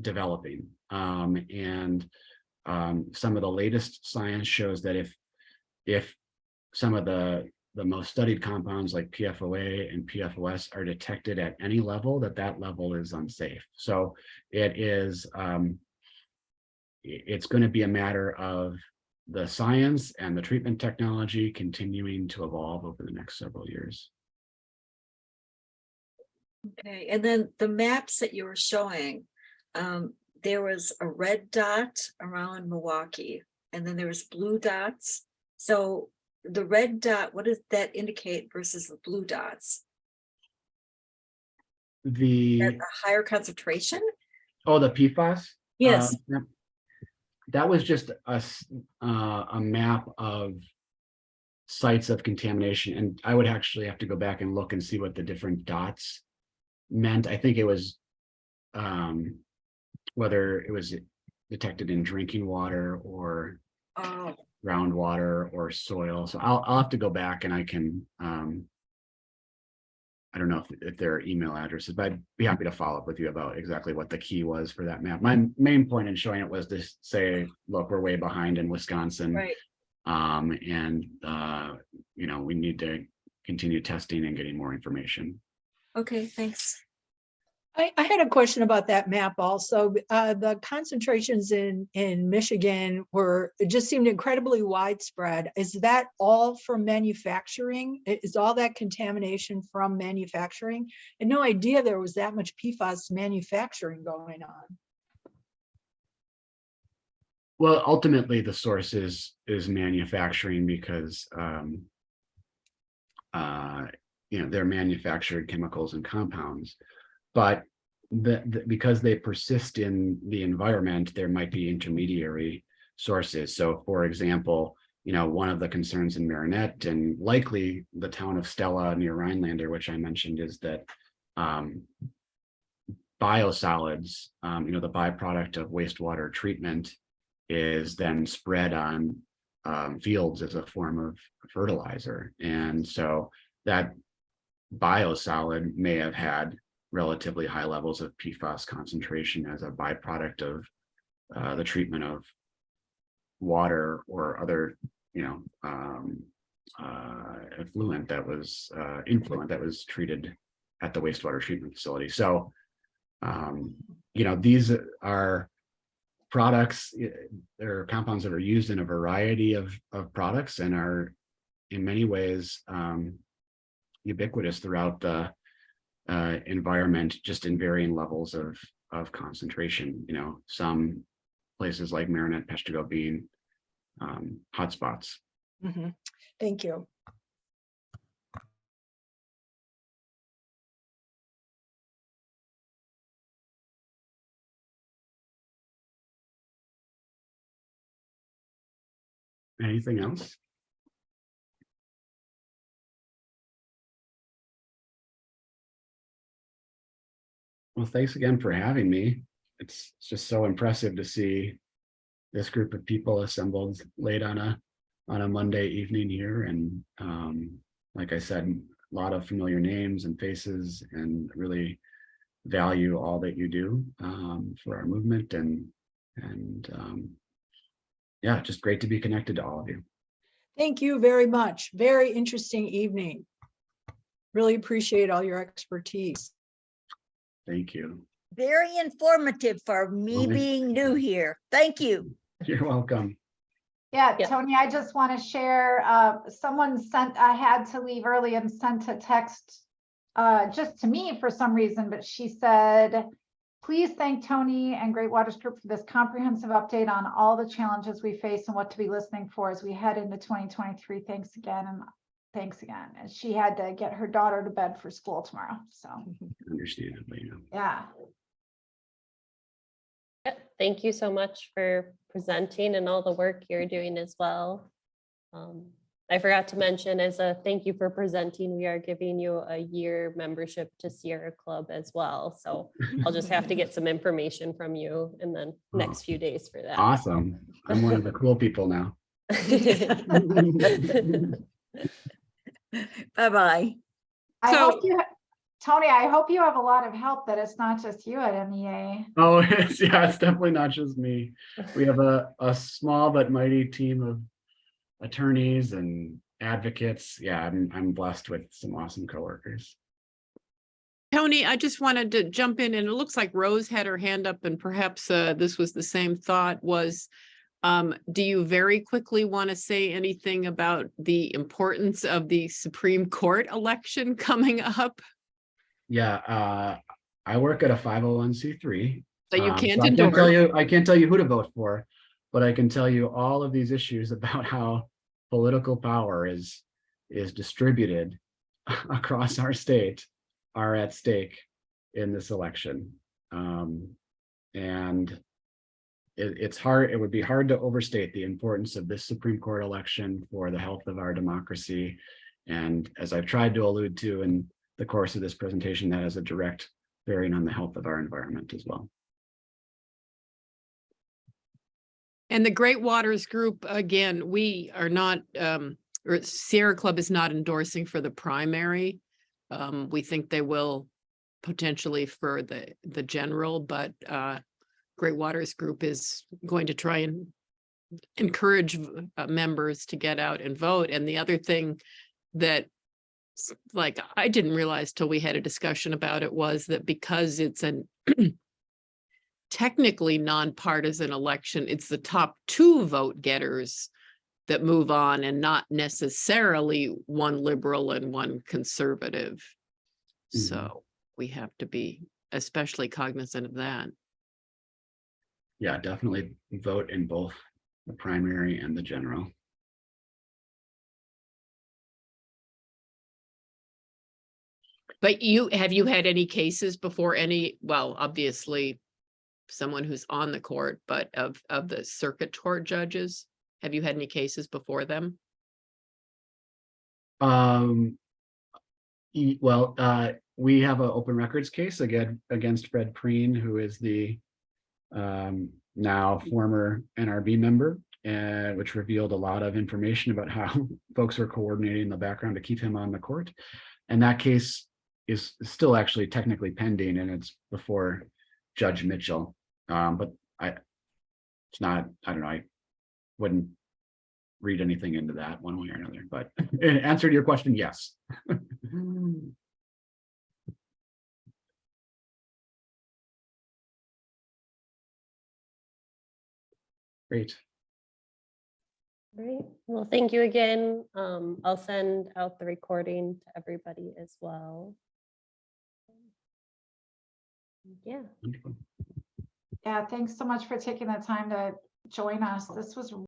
[SPEAKER 7] developing, and some of the latest science shows that if some of the most studied compounds like PFOA and PFOS are detected at any level, that level is unsafe. So it's going to be a matter of the science and the treatment technology continuing to evolve over the next several years.
[SPEAKER 4] Okay, and then the maps that you were showing, there was a red dot around Milwaukee, and then there was blue dots. So the red dot, what does that indicate versus the blue dots?
[SPEAKER 7] The
[SPEAKER 4] a higher concentration?
[SPEAKER 7] Oh, the PFAS?
[SPEAKER 4] Yes.
[SPEAKER 7] That was just a map of sites of contamination, and I would actually have to go back and look and see what the different dots meant. I think it was whether it was detected in drinking water or groundwater or soil. So I'll have to go back and I can I don't know if there are email addresses, but I'd be happy to follow up with you about exactly what the key was for that map. My main point in showing it was to say, look, we're way behind in Wisconsin.
[SPEAKER 4] Right.
[SPEAKER 7] And we need to continue testing and getting more information.
[SPEAKER 4] Okay, thanks.
[SPEAKER 2] I had a question about that map also. The concentrations in Michigan it just seemed incredibly widespread. Is that all from manufacturing? Is all that contamination from manufacturing? I had no idea there was that much PFAS manufacturing going on.
[SPEAKER 7] Well, ultimately the source is manufacturing because they're manufactured chemicals and compounds. But because they persist in the environment, there might be intermediary sources. So, for example, one of the concerns in Marinette and likely the town of Stella near Rhinelander, which I mentioned, is that biosolids, the byproduct of wastewater treatment, is then spread on fields as a form of fertilizer. And so that biosolid may have had relatively high levels of PFAS concentration as a byproduct of the treatment of water or other, effluent that was treated at the wastewater treatment facility. So, these are products, there are compounds that are used in a variety of products and are in many ways ubiquitous throughout the environment, just in varying levels of concentration. Some places like Marinette, Peshtigo being hotspots.
[SPEAKER 2] Mm-hmm. Thank you.
[SPEAKER 7] Anything else? Well, thanks again for having me. It's just so impressive to see this group of people assembled late on a Monday evening here. And like I said, a lot of familiar names and faces, and really value all that you do for our movement. And yeah, just great to be connected to all of you.
[SPEAKER 2] Thank you very much. Very interesting evening. Really appreciate all your expertise.
[SPEAKER 7] Thank you.
[SPEAKER 14] Very informative for me
[SPEAKER 7] Well,
[SPEAKER 14] being new here. Thank you.
[SPEAKER 7] You're welcome.
[SPEAKER 3] Yeah,
[SPEAKER 1] Yeah.
[SPEAKER 3] Tony, I just want to share, someone sent, I had to leave early and sent a text just to me for some reason, but she said, please thank Tony and Great Waters Group for this comprehensive update on all the challenges we face and what to be listening for as we head into 2023. Thanks again. And thanks again. And she had to get her daughter to bed for school tomorrow. So,
[SPEAKER 7] Understandably, you know.
[SPEAKER 3] yeah.
[SPEAKER 1] Thank you so much for presenting and all the work you're doing as well. I forgot to mention, as a thank you for presenting, we are giving you a year membership to Sierra Club as well. So I'll just have to get some information from you in the next few days for that.
[SPEAKER 7] Awesome. I'm one of the cool people now.
[SPEAKER 14] Bye-bye.
[SPEAKER 3] I
[SPEAKER 6] So-
[SPEAKER 3] hope you, Tony, I hope you have a lot of help, that it's not just you at MEA.
[SPEAKER 7] Oh, it's definitely not just me. We have a small but mighty team of attorneys and advocates. Yeah, I'm blessed with some awesome coworkers.
[SPEAKER 6] Tony, I just wanted to jump in, and it looks like Rose had her hand up, and perhaps this was the same thought. Was do you very quickly want to say anything about the importance of the Supreme Court election coming up?
[SPEAKER 7] Yeah, I work at a 501c3.
[SPEAKER 6] So you can't
[SPEAKER 7] I can't
[SPEAKER 6] endorse.
[SPEAKER 7] tell you who to vote for, but I can tell you all of these issues about how political power is distributed across our state are at stake in this election. And it's hard, it would be hard to overstate the importance of this Supreme Court election for the health of our democracy. And as I've tried to allude to in the course of this presentation, that has a direct bearing on the health of our environment as well.
[SPEAKER 6] And the Great Waters Group, again, we are not, or Sierra Club is not endorsing for the primary. We think they will potentially for the general, but Great Waters Group is going to try and encourage members to get out and vote. And the other thing that, like, I didn't realize till we had a discussion about it, was that because it's an technically nonpartisan election, it's the top 2 vote getters that move on, and not necessarily one liberal and one conservative. So we have to be especially cognizant of that.
[SPEAKER 7] Yeah, definitely vote in both the primary and the general.
[SPEAKER 6] But have you had any cases before, well, obviously someone who's on the court, but of the circuit court judges, have you had any cases before them?
[SPEAKER 7] We have an open records case again against Fred Preen, who is the now former NRB member, which revealed a lot of information about how folks were coordinating in the background to keep him on the court. And that case is still actually technically pending, and it's before Judge Mitchell. But it's not, I don't know, I wouldn't read anything into that one way or another, but in answer to your question, yes. Great.
[SPEAKER 1] Great. Well, thank you again. I'll send out the recording to everybody as well. Yeah.
[SPEAKER 3] Yeah, thanks so much for taking the time to join us. This was